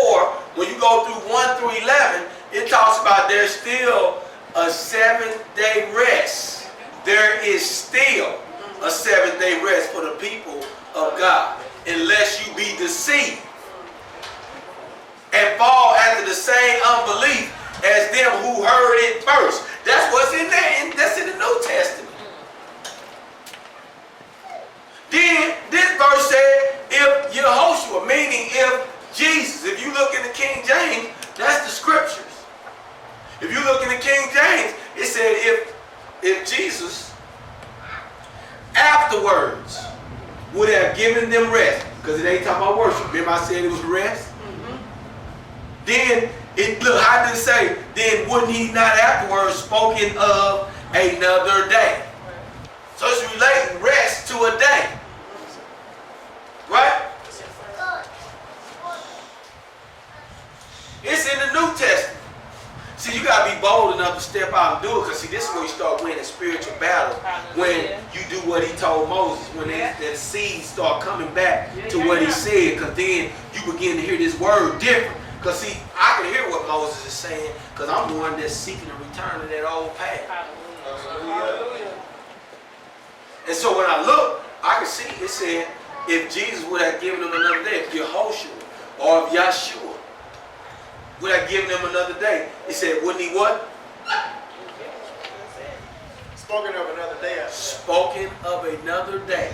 When you go through 1 through 11, it talks about there's still a 7-day rest. There is still a 7-day rest for the people of God, unless you be deceived and fall after the same unbelief as them who heard it first. That's what's in there, and that's in the New Testament. Then this verse said, if Yehoshua, meaning if Jesus, if you look in the King James, that's the scriptures. If you look in the King James, it said if Jesus afterwards would have given them rest, because it ain't talking about worship. Remember I said it was rest? Then, look, how did it say, then wouldn't he not afterwards spoken of another day? So it's relating rest to a day. Right? It's in the New Testament. See, you got to be bold enough to step out and do it, because see, this is where you start winning spiritual battles. When you do what he told Moses, when that seeds start coming back to what he said, because then you begin to hear this word different. Because see, I can hear what Moses is saying, because I'm the one that's seeking a return to that old path. Hallelujah. And so when I look, I can see it said, if Jesus would have given them another day, if Yehoshua or if Yahshua would have given them another day, it said, wouldn't he what? Spoken of another day after that. Spoken of another day.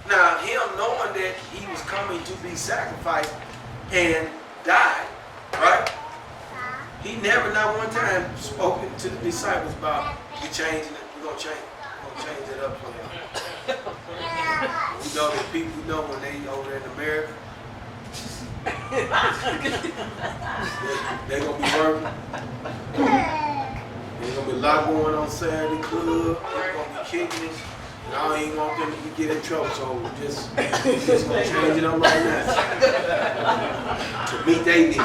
Now, him knowing that he was coming to be sacrificed and died, right? He never, not one time, spoken to the disciples about, we changing it, we're going to change it. We're going to change it up for you. We know that people know when they over in America, they're going to be working. There's going to be a lot going on Saturday club. They're going to be kicking it. And I don't even want them to get in trouble, so we're just going to change it up right now. To meet their need.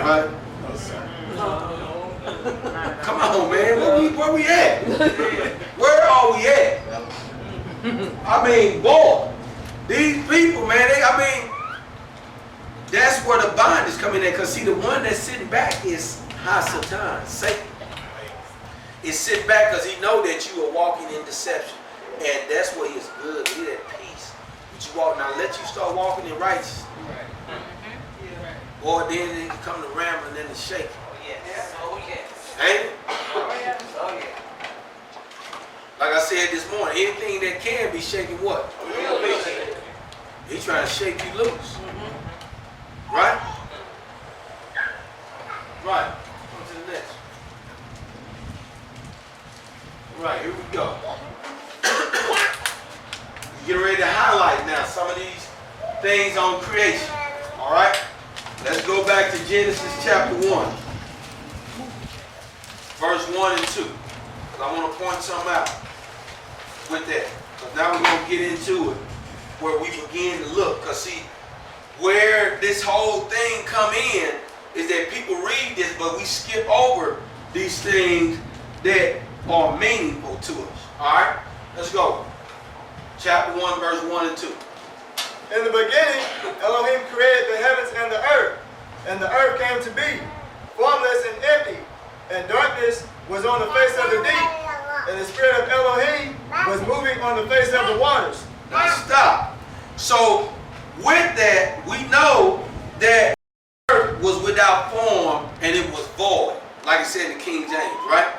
Right? Come on, man. Where we at? Where are we at? I mean, boy, these people, man, that's where the bondage come in there. Because see, the one that's sitting back is Hasatan, Satan. Is sitting back because he know that you are walking in deception. And that's what he's good. He's at peace. But you walk, now let you start walking in righteousness. Or then it come to rambling and the shaking. Oh, yes. Ain't it? Oh, yeah. Like I said this morning, anything that can be shaken, what? He's trying to shake you loose. Right? Right. On to the next. Right, here we go. Get ready to highlight now some of these things on creation. All right? Let's go back to Genesis chapter 1. Verse 1 and 2. I want to point something out with that. Because now we're going to get into it where we begin to look. Because see, where this whole thing come in is that people read this, but we skip over these things that are meaningful to us. Alright? Let's go. Chapter 1, verse 1 and 2. In the beginning, Elohim created the heavens and the earth came to be, formless and empty, and darkness was on the face of the deep, and the spirit of Elohim was moving on the face of the waters. Now stop. So, with that, we know that the earth was without form and it was void. Like it said in King James, right?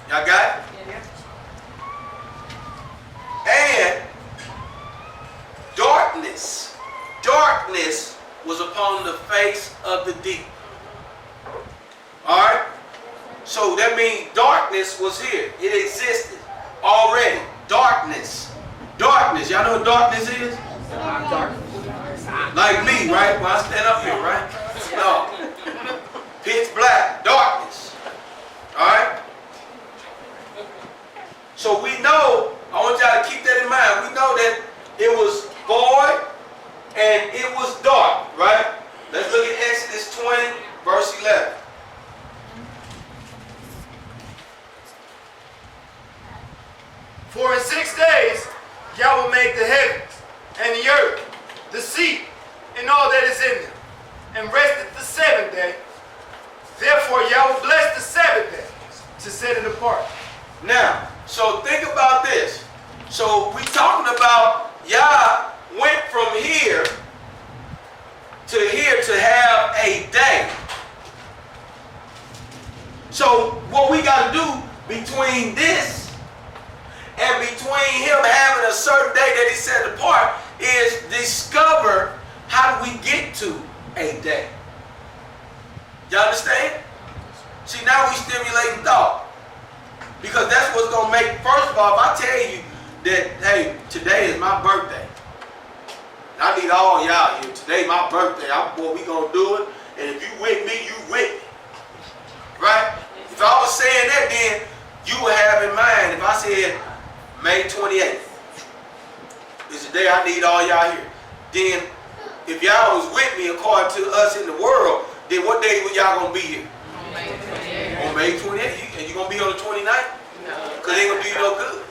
Y'all got it? And darkness was upon the face of the deep. Alright? So that means darkness was here. It existed already. Darkness. Darkness. Y'all know what darkness is? Like me, right? When I stand up here, right? No. Pitch black. Darkness. Alright? So we know, I want y'all to keep that in mind. We know that it was void and it was dark, right? Let's look at Exodus 20, verse 11. For in 6 days Yahweh made the heavens and the earth, the sea, and all that is in them, and rested the seventh day. Therefore Yahweh blessed the Sabbath day to set it apart. Now, so think about this. So we talking about Yah went from here to have a day. So what we got to do between this and between him having a certain day that he set apart is discover how do we get to a day. Y'all understand? See, now we stimulating thought. Because that's what's going to make, first of all, if I tell you that, hey, today is my birthday. I need all y'all here. Today my birthday. Boy, we going to do it. And if you with me, you with me. Right? If I was saying that, then you would have in mind, if I said May 28th is the day I need all y'all here. Then if y'all was with me according to us in the world, then what day were y'all going to be here? On May 28th. And you going to be on the 29th? No. Because it ain't going to do you no good.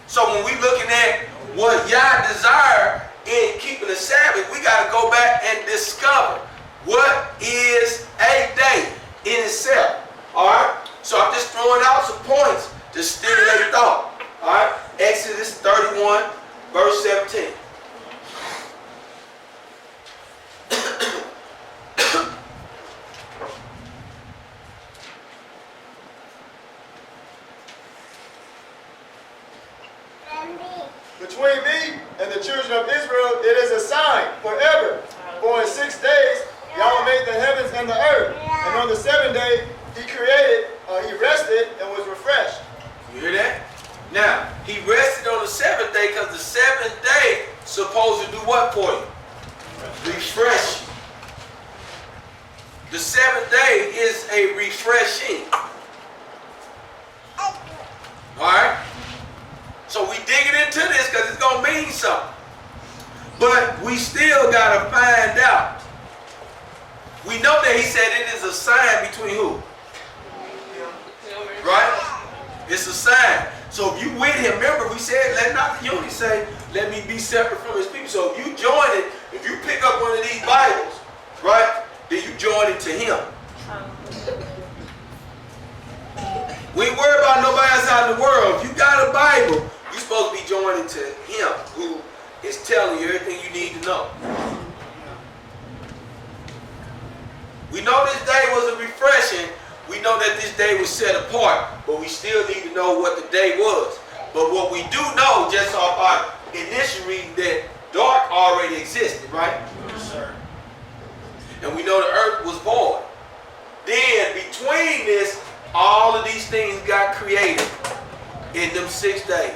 So when we looking at what Yah desire in keeping the Sabbath, we got to go back and discover what is a day in itself. All right? So I'm just throwing out some points to stimulate thought. All right? Exodus 31, verse 17. Between me and the children of Israel, it is a sign forever. For in 6 days, Yahweh made the heavens and the earth. And on the seventh day, he rested and was refreshed. You hear that? Now, he rested on the seventh day because the seventh day supposed to do what for you? Refresh you. The seventh day is a refreshing. Alright? So we digging into this because it's going to mean something. But we still got to find out We know that he said it is a sign between who? Right? It's a sign. So if you with him, remember we said, let not the unity say, let me be separate from his people. So if you join it, if you pick up one of these Bibles, right, then you join it to him. We ain't worried about nobody else out in the world. If you got a Bible, you're supposed to be joining to him who is telling you everything you need to know. We know this day was a refreshing. We know that this day was set apart, but we still need to know what the day was. But what we do know, just off our initial reading, that dark already existed, right? Yes, sir. And we know the earth was void. Then between this, all of these things got created in them 6 days.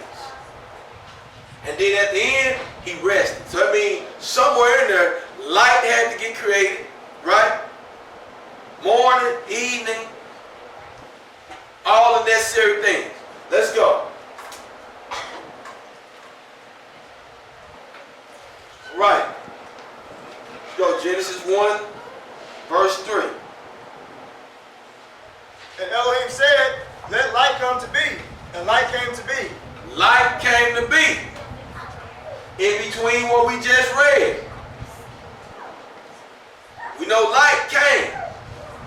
And then at the end, he rested. So that means somewhere in there, light had to get created, right? Morning, evening, all the necessary things. Let's go. Right. Go, Genesis 1, verse 3. And Elohim said, let light come to be. And light came to be. Light came to be. In between what we just read. We know light came.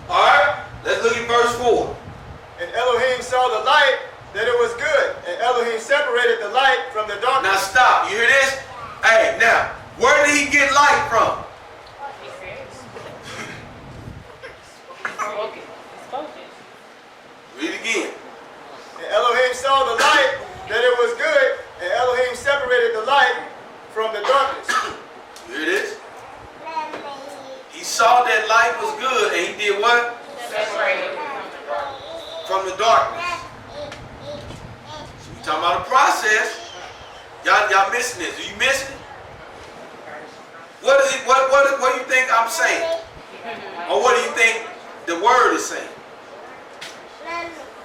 Alright? Let's look at verse 4. And Elohim saw the light, that it was good. And Elohim separated the light from the darkness. Now stop. You hear this? Hey, now, where did he get light from? Read again. And Elohim saw the light, that it was good. And Elohim separated the light from the darkness. Here it is. He saw that light was good, and he did what? Separated From the darkness. So we talking about a process. Y'all missing this. Are you missing it? What is it? What do you think I'm saying? Or what do you think the word is saying?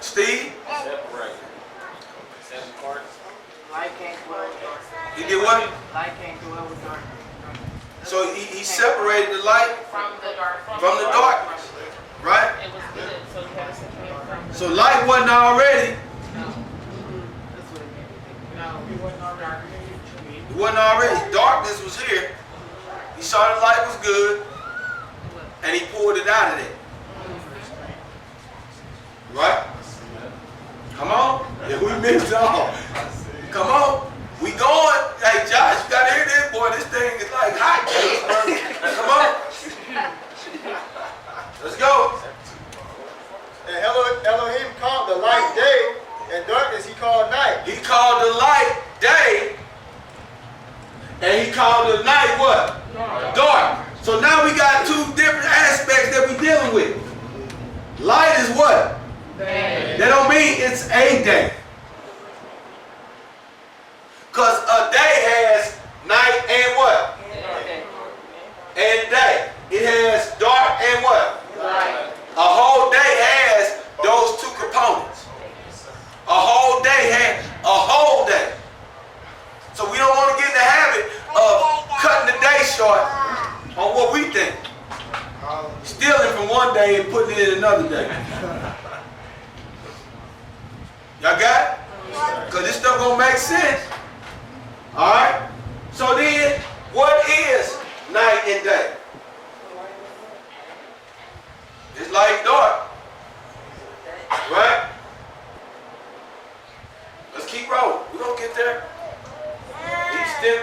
Steve? Separate. Seven parts. Light can't dwell with darkness. He did what? Light can't dwell with darkness. So he separated the light From the darkness. Right? It was good, so you had to separate from So light wasn't already. That's what it meant. No, it wasn't already. It wasn't already. Darkness was here. He saw the light was good, and he pulled it out of there. Right? Come on. Yeah, we missed all. Come on. We going. Hey, Josh, you got to hear this, boy. This thing is like hot. Come on. Let's go. And Elohim called the light day, and darkness he called night. He called the light day, and he called the night what? Dark. So now we got two different aspects that we're dealing with. Light is what? Day. That don't mean it's a day. Because a day has night and what? And day. It has dark and what? Light. A whole day has those two components. A whole day has a whole day. So we don't want to get in the habit of cutting the day short on what we think. Stealing from one day and putting it in another day. Y'all got it? Because this stuff gonna make sense. Alright? So then, what is night and day? It's light and dark. Right? Let's keep rolling. We're gonna get there.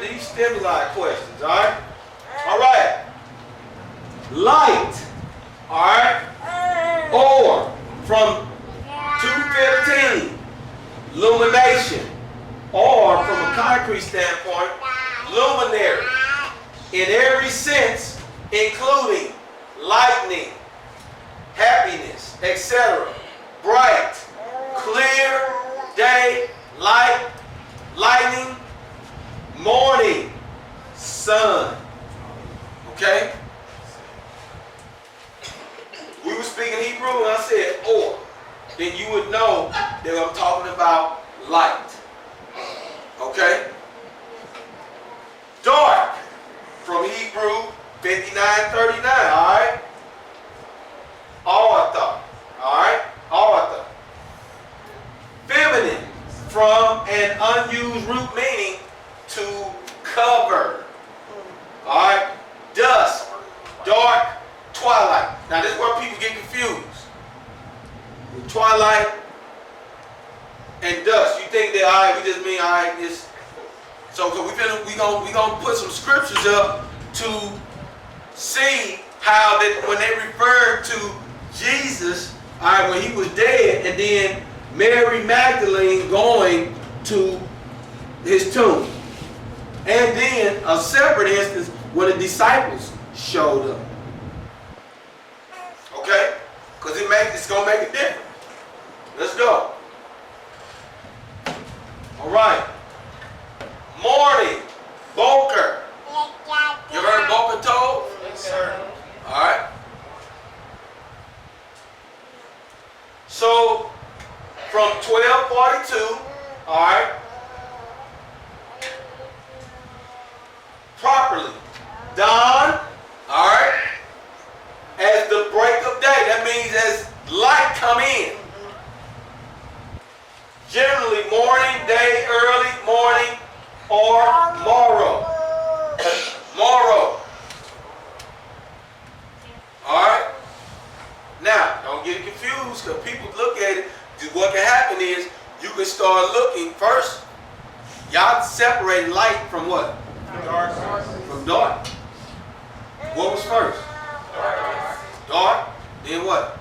These stimuli questions, alright? Alright. Light. Alright? Or from 2:15. Illumination. Or from a concrete standpoint, luminary. In every sense, including lightning, happiness, etc. Bright, clear, day, light, lightning, morning, sun. Okay? We were speaking Hebrew and I said or. Then you would know that I'm talking about light. Okay? Dark, from Hebrew 59:39, alright? all right? So we gonna put some scriptures up to see how that when they referred to Jesus, all right, when he was dead, and then Mary Magdalene going to his tomb. And then a separate instance when the disciples showed up. Okay? Because it's going to make a difference. Let's go. All right. Morning. Boker. You ever heard Boker told? Yes, sir. All right. So, from 1242, all right, properly, dawn, all right, as the break of day. That means as light come in. Generally, morning, day, early, morning, or morrow. Morrow. All right? Now, don't get confused because people look at it. What can happen is you can start looking first. Y'all separate light from what? Dark. From dark. What was first? Dark. Then what?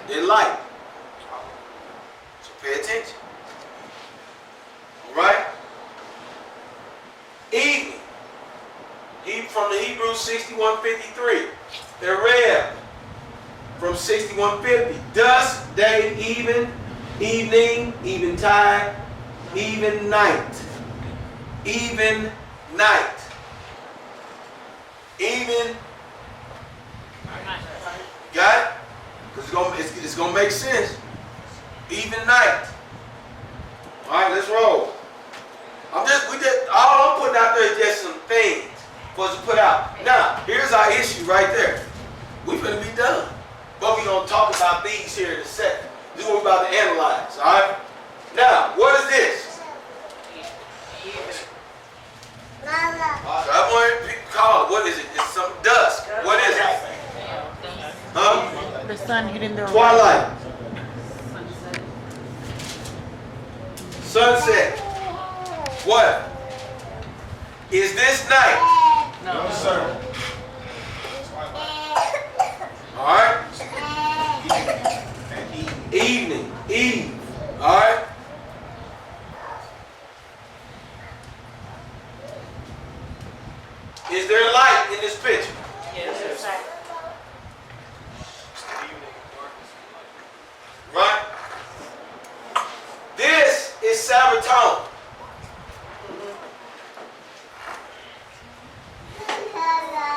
Then light. So pay attention. All right? Evening. From the Hebrew 6153. Erev. From 6150. Dusk, day, evening, eventide, even night. Even night. Even. Got it? Because it's gonna make sense. Even night. All right, let's roll. All I'm putting out there is just some things for us to put out. Now, here's our issue right there. We're gonna be done, but we're gonna talk about these here in a second. This is what we're about to analyze. All right. Now, what is this? I want people to call it. What is it? It's some dusk. What is it? Huh? The sun hitting the Twilight. Sunset. What? Is this night? No, sir. All right. Evening. Eve. All right. Is there light in this picture? Yes. Right? This is Sabbath.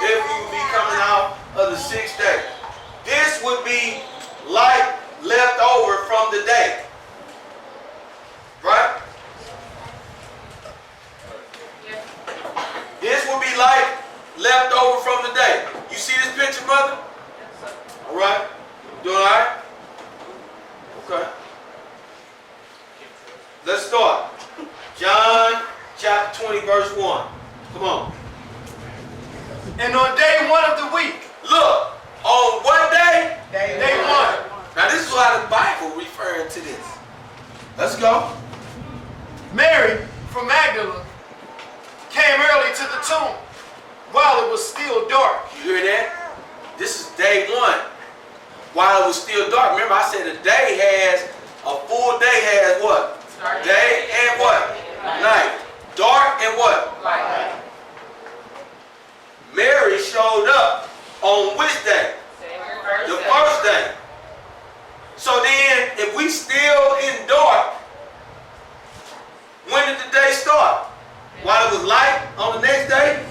If you would be coming out of the 6th day. This would be light left over from the day. Right? This would be light left over from the day. You see this picture, mother? All right? Doing all right? Okay. Let's start. John chapter 20, verse 1. Come on. And on day 1 of the week, Look, on what day? day 1, Now this is how the Bible referring to this. Let's go. Mary from Magdala came early to the tomb while it was still dark. You hear that? This is day 1. While it was still dark. Remember I said a full day has what? Day and what? Night. Dark and what? Light. Mary showed up on which day? The first day. So then, if we still in dark, when did the day start? While it was light on the next day?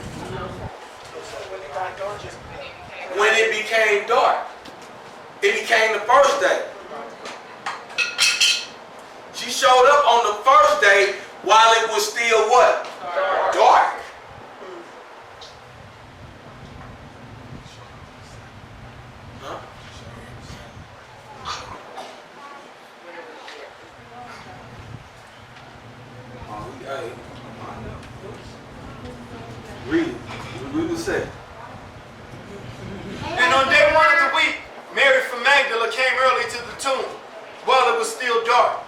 When it became dark. It became the first day. She showed up on the first day while it was still what? Dark. Huh? Oh, we got it. Read it. Read what it said. And on day 1 of the week, Mary from Magdala came early to the tomb while it was still dark,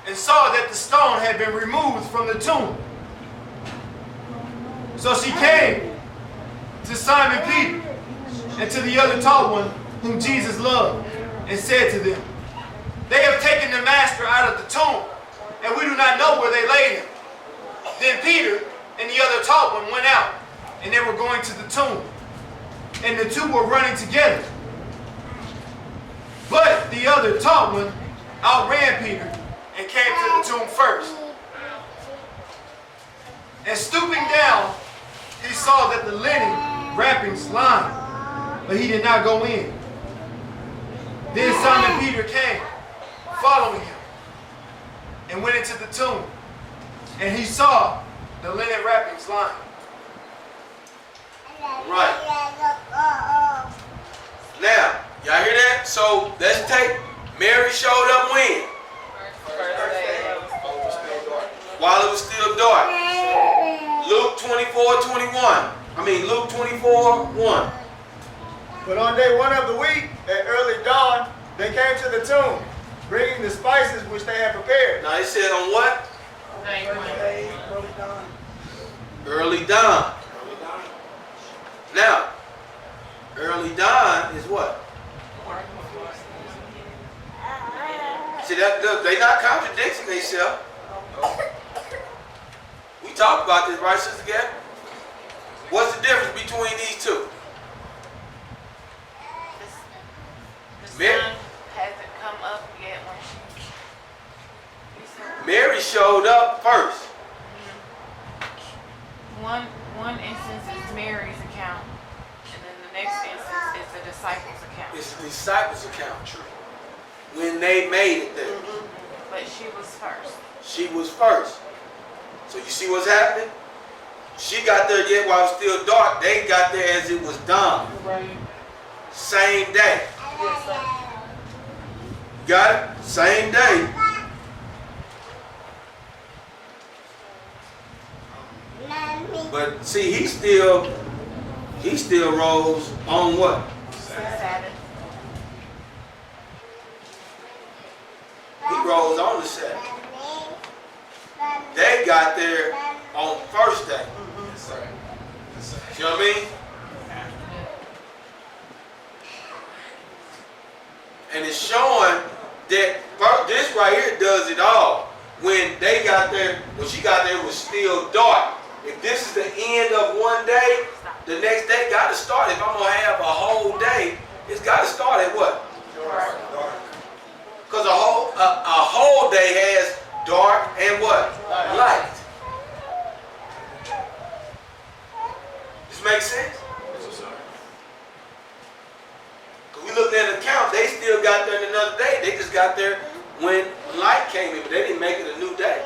and saw that the stone stone had been removed from the tomb. So she came to Simon Peter and to the other tall one whom Jesus loved, and said to them, "They have taken the master out of the tomb, and we do not know where they laid him." Then Peter and the other tall one went out, and they were going to the tomb, and the two were running together. But the other tall one outran Peter and came to the tomb first. And stooping down, he saw that the linen wrappings lined, but he did not go in. Then Simon Peter came, following him, and went into the tomb, and he saw the linen wrappings lined. Right. Now, y'all hear that? So let's take Mary showed up when? While it was still dark. Luke 24:21. Luke 24:1. But on day 1 of the week, at early dawn, they came to the tomb, bringing the spices which they had prepared. Now it said on what? Early dawn. Now, early dawn is what? See, they not contradicting themselves. We talked about this, right, Sister Gabby? What's the difference between these two? The Mary- sun hasn't come up yet when Mary showed up first. One instance is Mary's account, and then the next instance is the disciples' account. It's the disciples' account, true. When they made it there. But she was first. She was first. So you see what's happening? She got there yet while it was still dark. They got there as it was dawn. Right. Same day. Got it? Same day. But see, he still rose on what? Sabbath. He rose on the Sabbath. They got there on first day. You know what I mean? And it's showing that this right here does it all. When they got there, when she got there, it was still dark. If this is the end of one day, the next day got to start. If I'm going to have a whole day, it's got to start at what? Because a whole day has dark and what? Light. This makes sense? Because we looked at the account, they still got there in another day. They just got there when light came in, but they didn't make it a new day.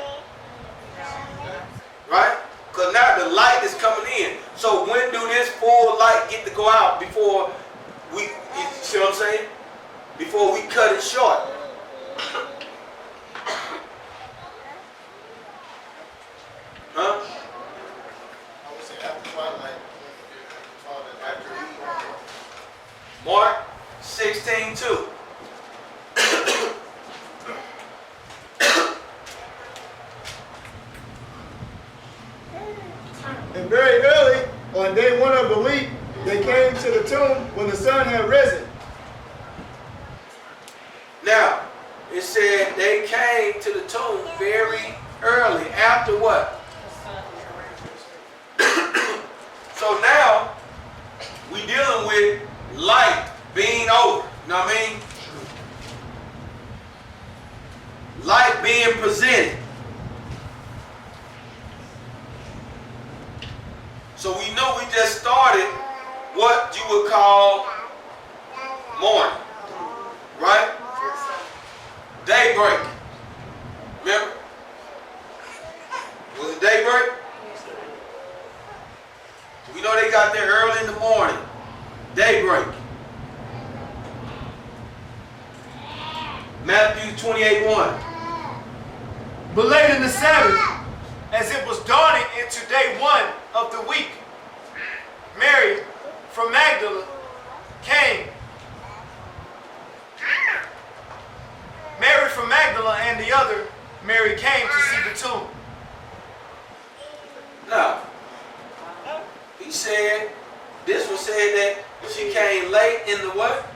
Right? Because now the light is coming in. So when do this full light get to go out before we, you see what I'm saying? Before we cut it short. Huh? I would say after twilight, after Mark 16:2. And very early, on day 1 of the week, they came to the tomb when the sun had risen. Now, it said they came to the tomb very early. After what? So now, we dealing with light being over. You know what I mean? Light being presented. So we know we just started what you would call morning. Right? Daybreak. Remember? Was it daybreak? We know they got there early in the morning. Daybreak. Matthew 28:1. But late in the Sabbath, as it was dawning into day 1 of the week, Mary from Magdala came. Mary from Magdala and the other Mary came to see the also said that she came late in the what?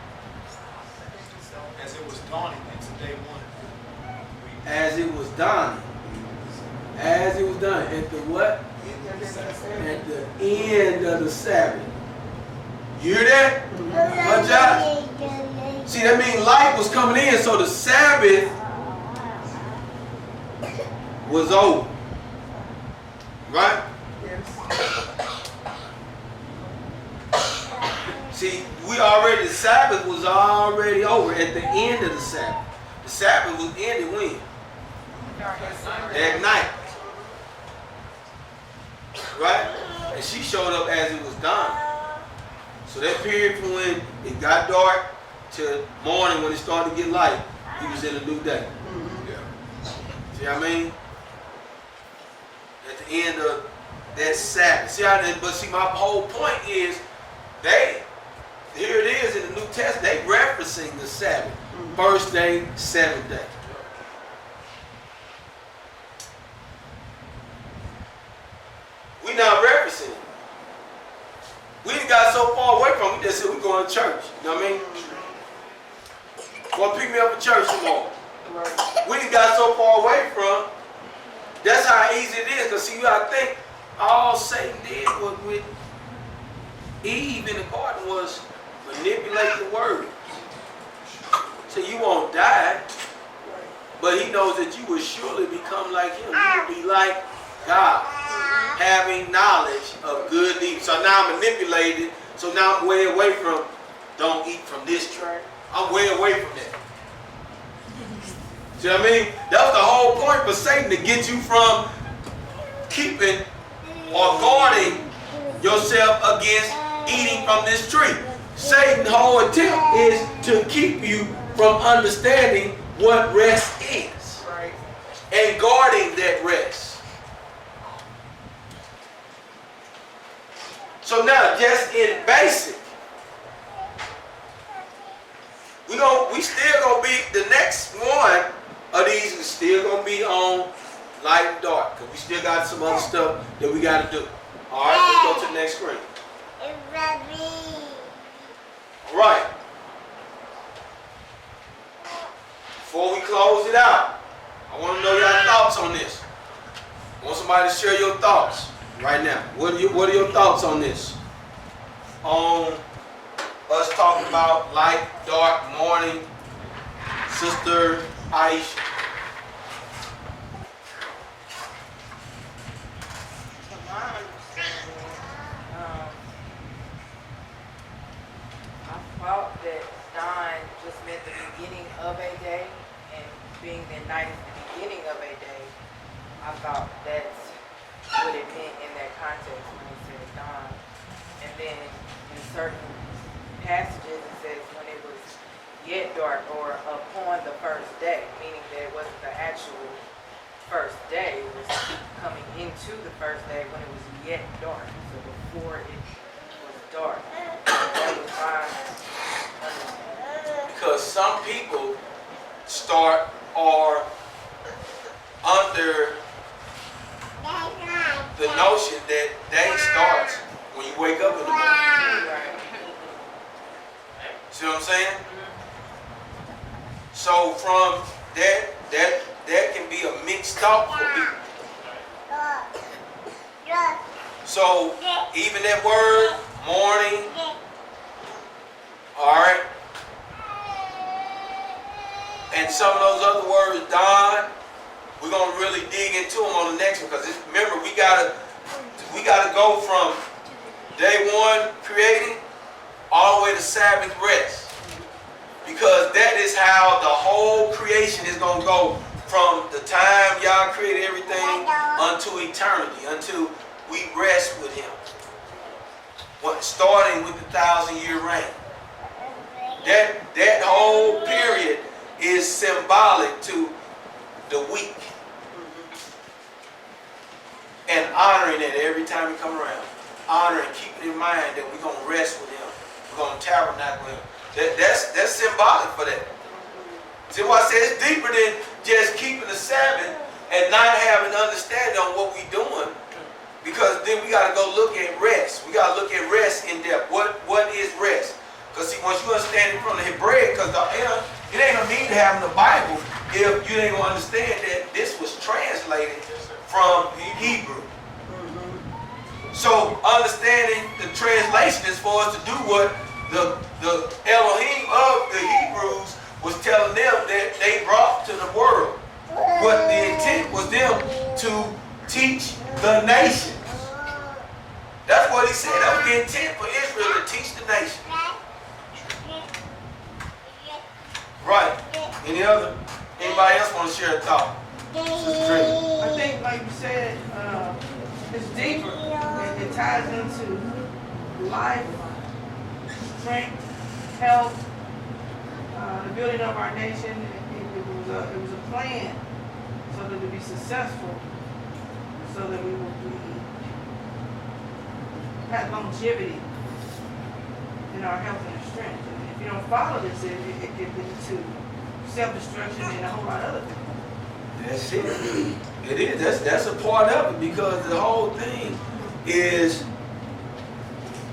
As it was dawning into day one. As it was dawning. As it was done. At the what? At the end of the Sabbath. You hear that? What, Josh? See, that means light was coming in, so the Sabbath was over. Right? See, the Sabbath was already over at the end of the Sabbath. The Sabbath was ended when? At night. Right? And she showed up as it was done. So that period from when it got dark to morning when it started to get light, he was in a new day. See what I mean? At the end of that Sabbath. But see, my whole point is here it is in the New Testament, they referencing the Sabbath. First day, seventh day. We not referencing it. We done got so far away from it, we just said we're going to church. You know what I mean? Going to pick me up at church tomorrow. We done got so far away from, that's how easy it is. Because see, you got to think, all Satan did with Eve in the garden was manipulate the word. So you won't die, but he knows that you will surely become like him. You will be like God, having knowledge of good and evil. So now I'm manipulated, so now I'm way away from, don't eat from this tree. I'm way away from that. See what I mean? That was the whole point for Satan, to get you from keeping or guarding yourself against eating from this tree. Satan's whole attempt is to keep you from understanding what rest is. Right. And guarding that rest. So now, just in basic, we still gonna be, the next one of these is still gonna be on light and dark, because we still got some other stuff that we gotta do. All right, let's go to the next screen. All right. Before we close it out, I want to know your thoughts on this. I want somebody to share your thoughts right now. What are your thoughts on this? On us talking about light, dark, morning, Sister Aisha. From my understanding, I thought that dawn just meant the beginning of a day, and being that night is the beginning of a day, I thought that's what it meant in that context when it said dawn. And then in certain passages it says when it was yet dark, or upon the first day, meaning that it wasn't the actual first day, it was coming into the first day when it was yet dark, so before it was dark. That was my understanding. Because some people start or under the notion that day starts when you wake up in the morning. Right. See what I'm saying? So from that can be a mixed thought for people. So even that word morning, all right, and some of those other words, dawn, we're gonna really dig into them on the next one, because remember we gotta go from day one creating all the way to Sabbath rest, because that is how the whole creation is gonna go from the time y'all created everything unto eternity, until we rest with Him. Starting with the 1,000-year reign. That whole period is symbolic to the week. And honoring it every time we come around. Honoring, keeping in mind that we're going to rest with Him. We're going to tabernacle with Him. That's symbolic for that. See what I said? It's deeper than just keeping the Sabbath and not having understanding on what we're doing. Because then we got to go look at rest. We got to look at rest in depth. What having the Bible if you ain't gonna understand that this was translated from Hebrew. So understanding the translation is for us to do what the Elohim of the Hebrews was telling them that they brought to the world. What the intent was them to teach the nations. That's what he said. That was the intent for Israel, to teach the nation. Right. Anybody else want to share a thought? I think, like you said, it's deeper. It ties into life, strength, health, the building of our nation. It was a plan so that it would be successful, so that we would have longevity in our health and our strength. And if you don't follow this, it could lead to self-destruction and a whole lot of other things. That's it. It is. That's a part of it, because the whole thing is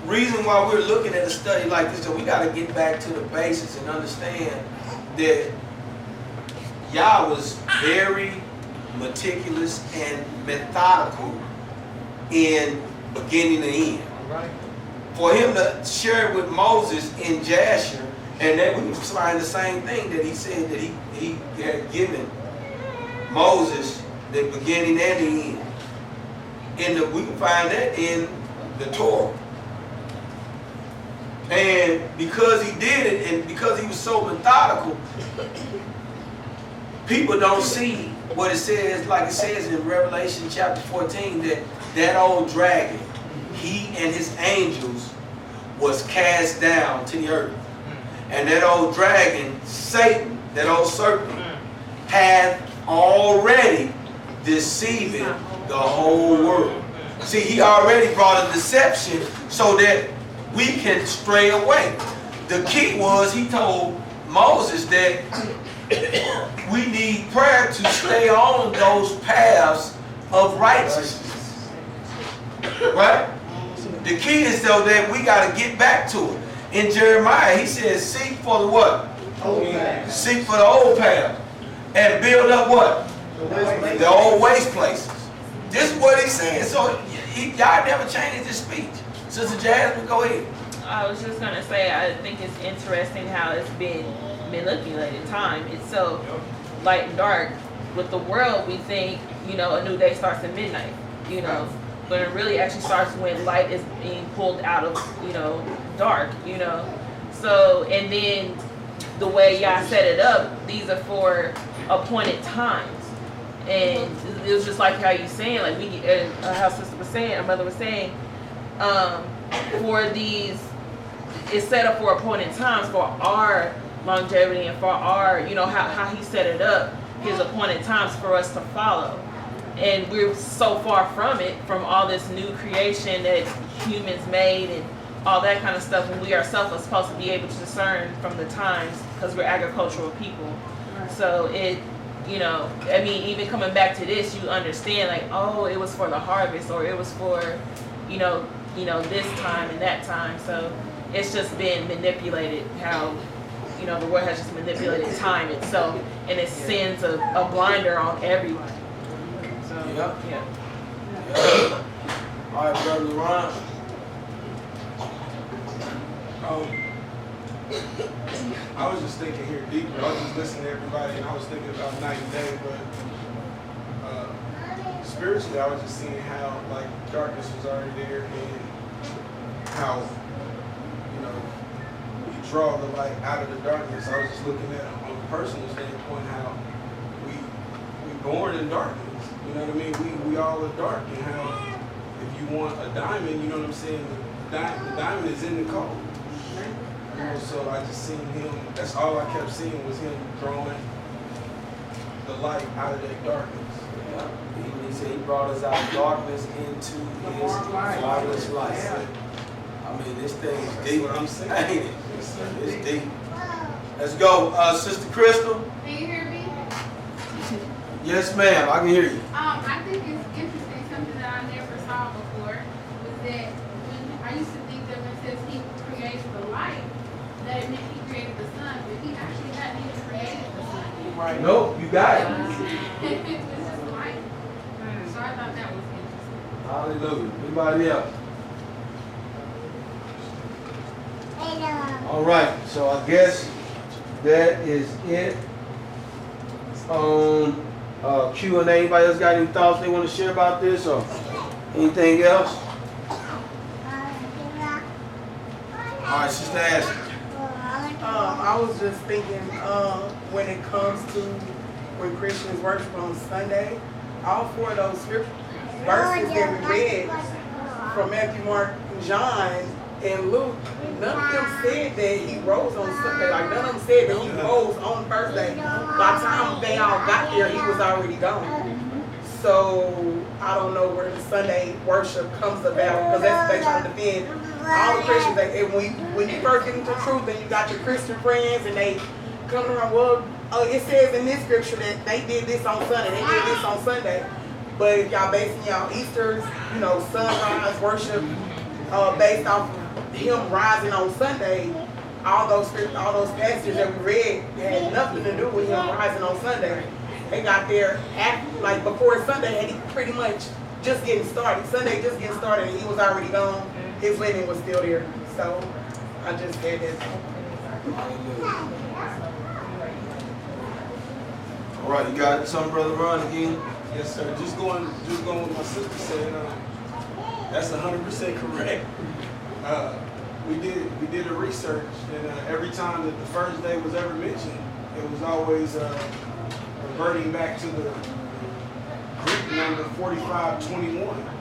reason why we're looking at a study like this. So we got to get back to the basics and understand that Yah was very meticulous and methodical in beginning to end. Right. For him to share it with Moses in Jasher, and then we find the same thing that he said that he had given Moses, the beginning and the end. We can find that in the Torah. And because he did it, and because he was so methodical, people don't see what it says, like it says in Revelation chapter 14, that old dragon, he and his angels was cast down to the earth. And that old dragon, Satan, that old serpent, had already deceiving the whole world. See, he already brought a deception so that we can stray away. The key was, he told Moses that we need prayer to stay on those paths of righteousness. Right? The key is though that we got to get back to it. In Jeremiah, he says, seek for the what? Seek for the old path. And build up what? The old waste places. This is what he's saying. So y'all never changed his speech. Sister Jasmine, go ahead. I was just gonna say, I think it's interesting how it's been manipulated. Time. It's so light and dark. With the world, we think, a new day starts at midnight, but it really actually starts when light is being pulled out of, dark, So, and then the way y'all set it up, these are for appointed times. And it was just like how you saying, like how sister was saying, our mother was saying, for these, it's set up for appointed times for our longevity and for our, how he set it up, his appointed times for us to follow. And we're so far from it, from all this new creation that humans made and all that kind of stuff, when we ourselves are supposed to be able to discern from the times, because we're agricultural people. So it, even coming back to this, you understand, like, oh, it was for the harvest, or it was for, this time and that time. So it's just been manipulated, how, the world has just manipulated time itself, and it sends a blinder on everybody. So, yeah. All right, Brother Ron. I was just thinking here deeper. I was just listening to everybody, and I was thinking about night and day, but spiritually, I was just seeing how darkness was already there, and how we draw the light out of the darkness. I was just looking at it on a personal standpoint, how we born in darkness. You know what I mean? We all are dark, and how if you want a diamond, you know what I'm saying? The diamond is in the coal. So I just seen him, that's all I kept seeing was him drawing the light out of that darkness. Yeah. He said he brought us out of darkness into his marvelous light. Yeah. I mean, this thing is deep. That's what I'm saying. Ain't it? It's deep. Let's go. Sister Crystal. Can you hear me? Yes, ma'am. I can hear you. I think it's interesting, something that I never saw before, was that when I used to think that when it says he created the light, that it meant he created the sun, but he actually hadn't even created the sun. Right. Nope, you got it. It's just life. So I thought that was interesting. Hallelujah. Anybody else? All right, so I guess that is it on Q&A. Anybody else got any thoughts they want to share about this or anything else? All right, Sister Ashley. I was just thinking, when it comes to when Christians worship on Sunday, all four of those scripture verses that we read from Matthew, Mark, John, and Luke, none of them said that he rose on Sunday. Like, none of them said that he rose on Thursday. By the time they all got there, he was already gone. So, I don't know where the Sunday worship comes about, because that's what they try to defend. All the Christians, when you first get into truth and you got your Christian friends and they come around, well, it says in this scripture that they did this on Sunday, they did this on Sunday. But if y'all basing y'all Easter's, sunrise worship based off of him rising on Sunday, all those passages that we read had nothing to do with him rising on Sunday. They got there before Sunday, and he pretty much just getting started. Sunday just getting started, and he was already gone. His wedding was still there. So I just had that. All right, you got something, Brother Ron, again? Yes, sir. Just going with my sister said, that's 100% correct. We did a research, and every time that the first day was ever mentioned, it was always reverting back to the Greek number 4521.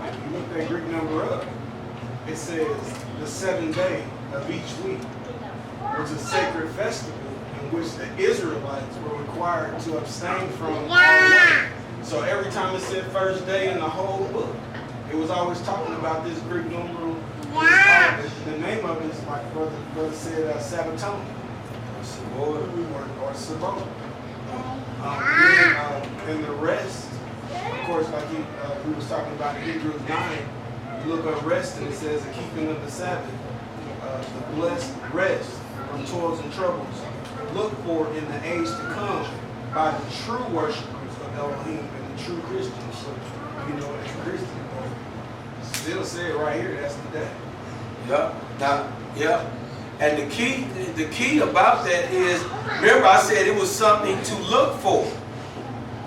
If you look that Greek number up, it says the seventh day of each week was a sacred festival in which the Israelites were required to abstain from all work. So every time it said first day in the whole book, it was always talking about this Greek numeral. The name of it is, like brother said, Sabbaton, or Sabbath. And the rest, of course, like we was talking about in Hebrews 9, you look up rest and it says the keeping of the Sabbath, the blessed rest from toils and troubles. Look for in the age to come by the true worshipers of Elohim and the true Christians. So, as a Christian, still say it right here, that's the day. Yep. And the key about that is, remember I said it was something to look for.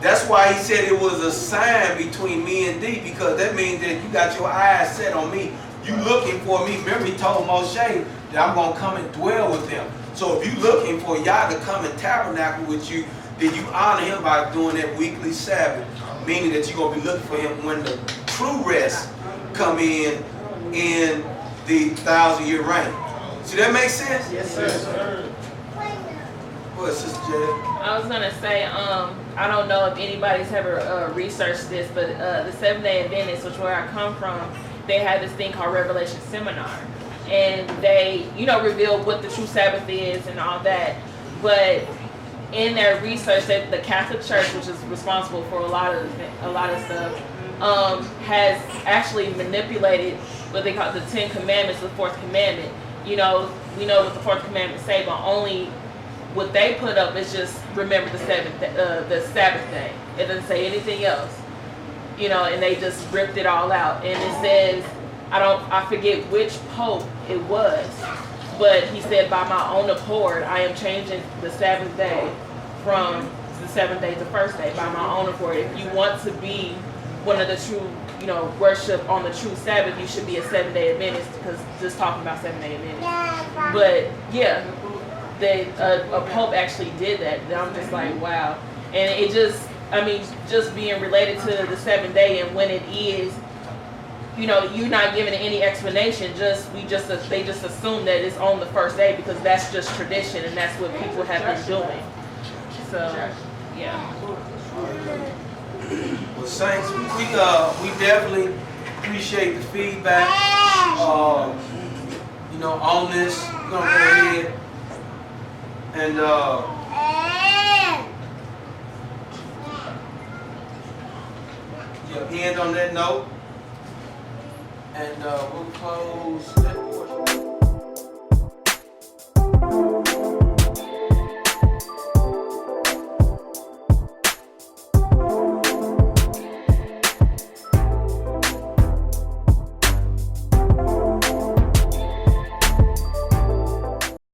That's why he said it was a sign between me and thee, because that means that you got your eyes set on me. You looking for me. Remember he told Moshe that I'm going to come and dwell with them. So if you looking for Yah to come and tabernacle with you, then you honor him by doing that weekly Sabbath. Meaning that you're going to be looking for him when the true rest come in the 1,000-year reign. See, that makes sense? Yes, sir. What, Sister Jed? I was gonna say, I don't know if anybody's ever researched this, but the Seventh-day Adventists, which where I come from, they have this thing called Revelation Seminar, and they, reveal what the true Sabbath is and all that. But in their research, that the Catholic Church, which is responsible for a lot of stuff, has actually manipulated what they call the 10 Commandments, the fourth commandment. We know what the fourth commandment say, but only what they put up is just remember the Sabbath day. It doesn't say anything else, and they just ripped it all out. And it says, I forget which pope it was, but he said, by my own accord, I am changing the Sabbath day from the seventh day to the first day, by my own accord. If you want to be one of the true, worship on the true Sabbath, you should be a 7-day Adventist, because just talking about 7-day Adventist. But yeah, a pope actually did that. And I'm just like, wow. And it just being related to the 7th day and when it is, you're not giving it any explanation. They just assume that it's on the first day because that's just tradition and that's what people have been doing. So, yeah. Well, Saints, we definitely appreciate the feedback. On this, we're gonna go ahead and end on that note, and we'll close that portion.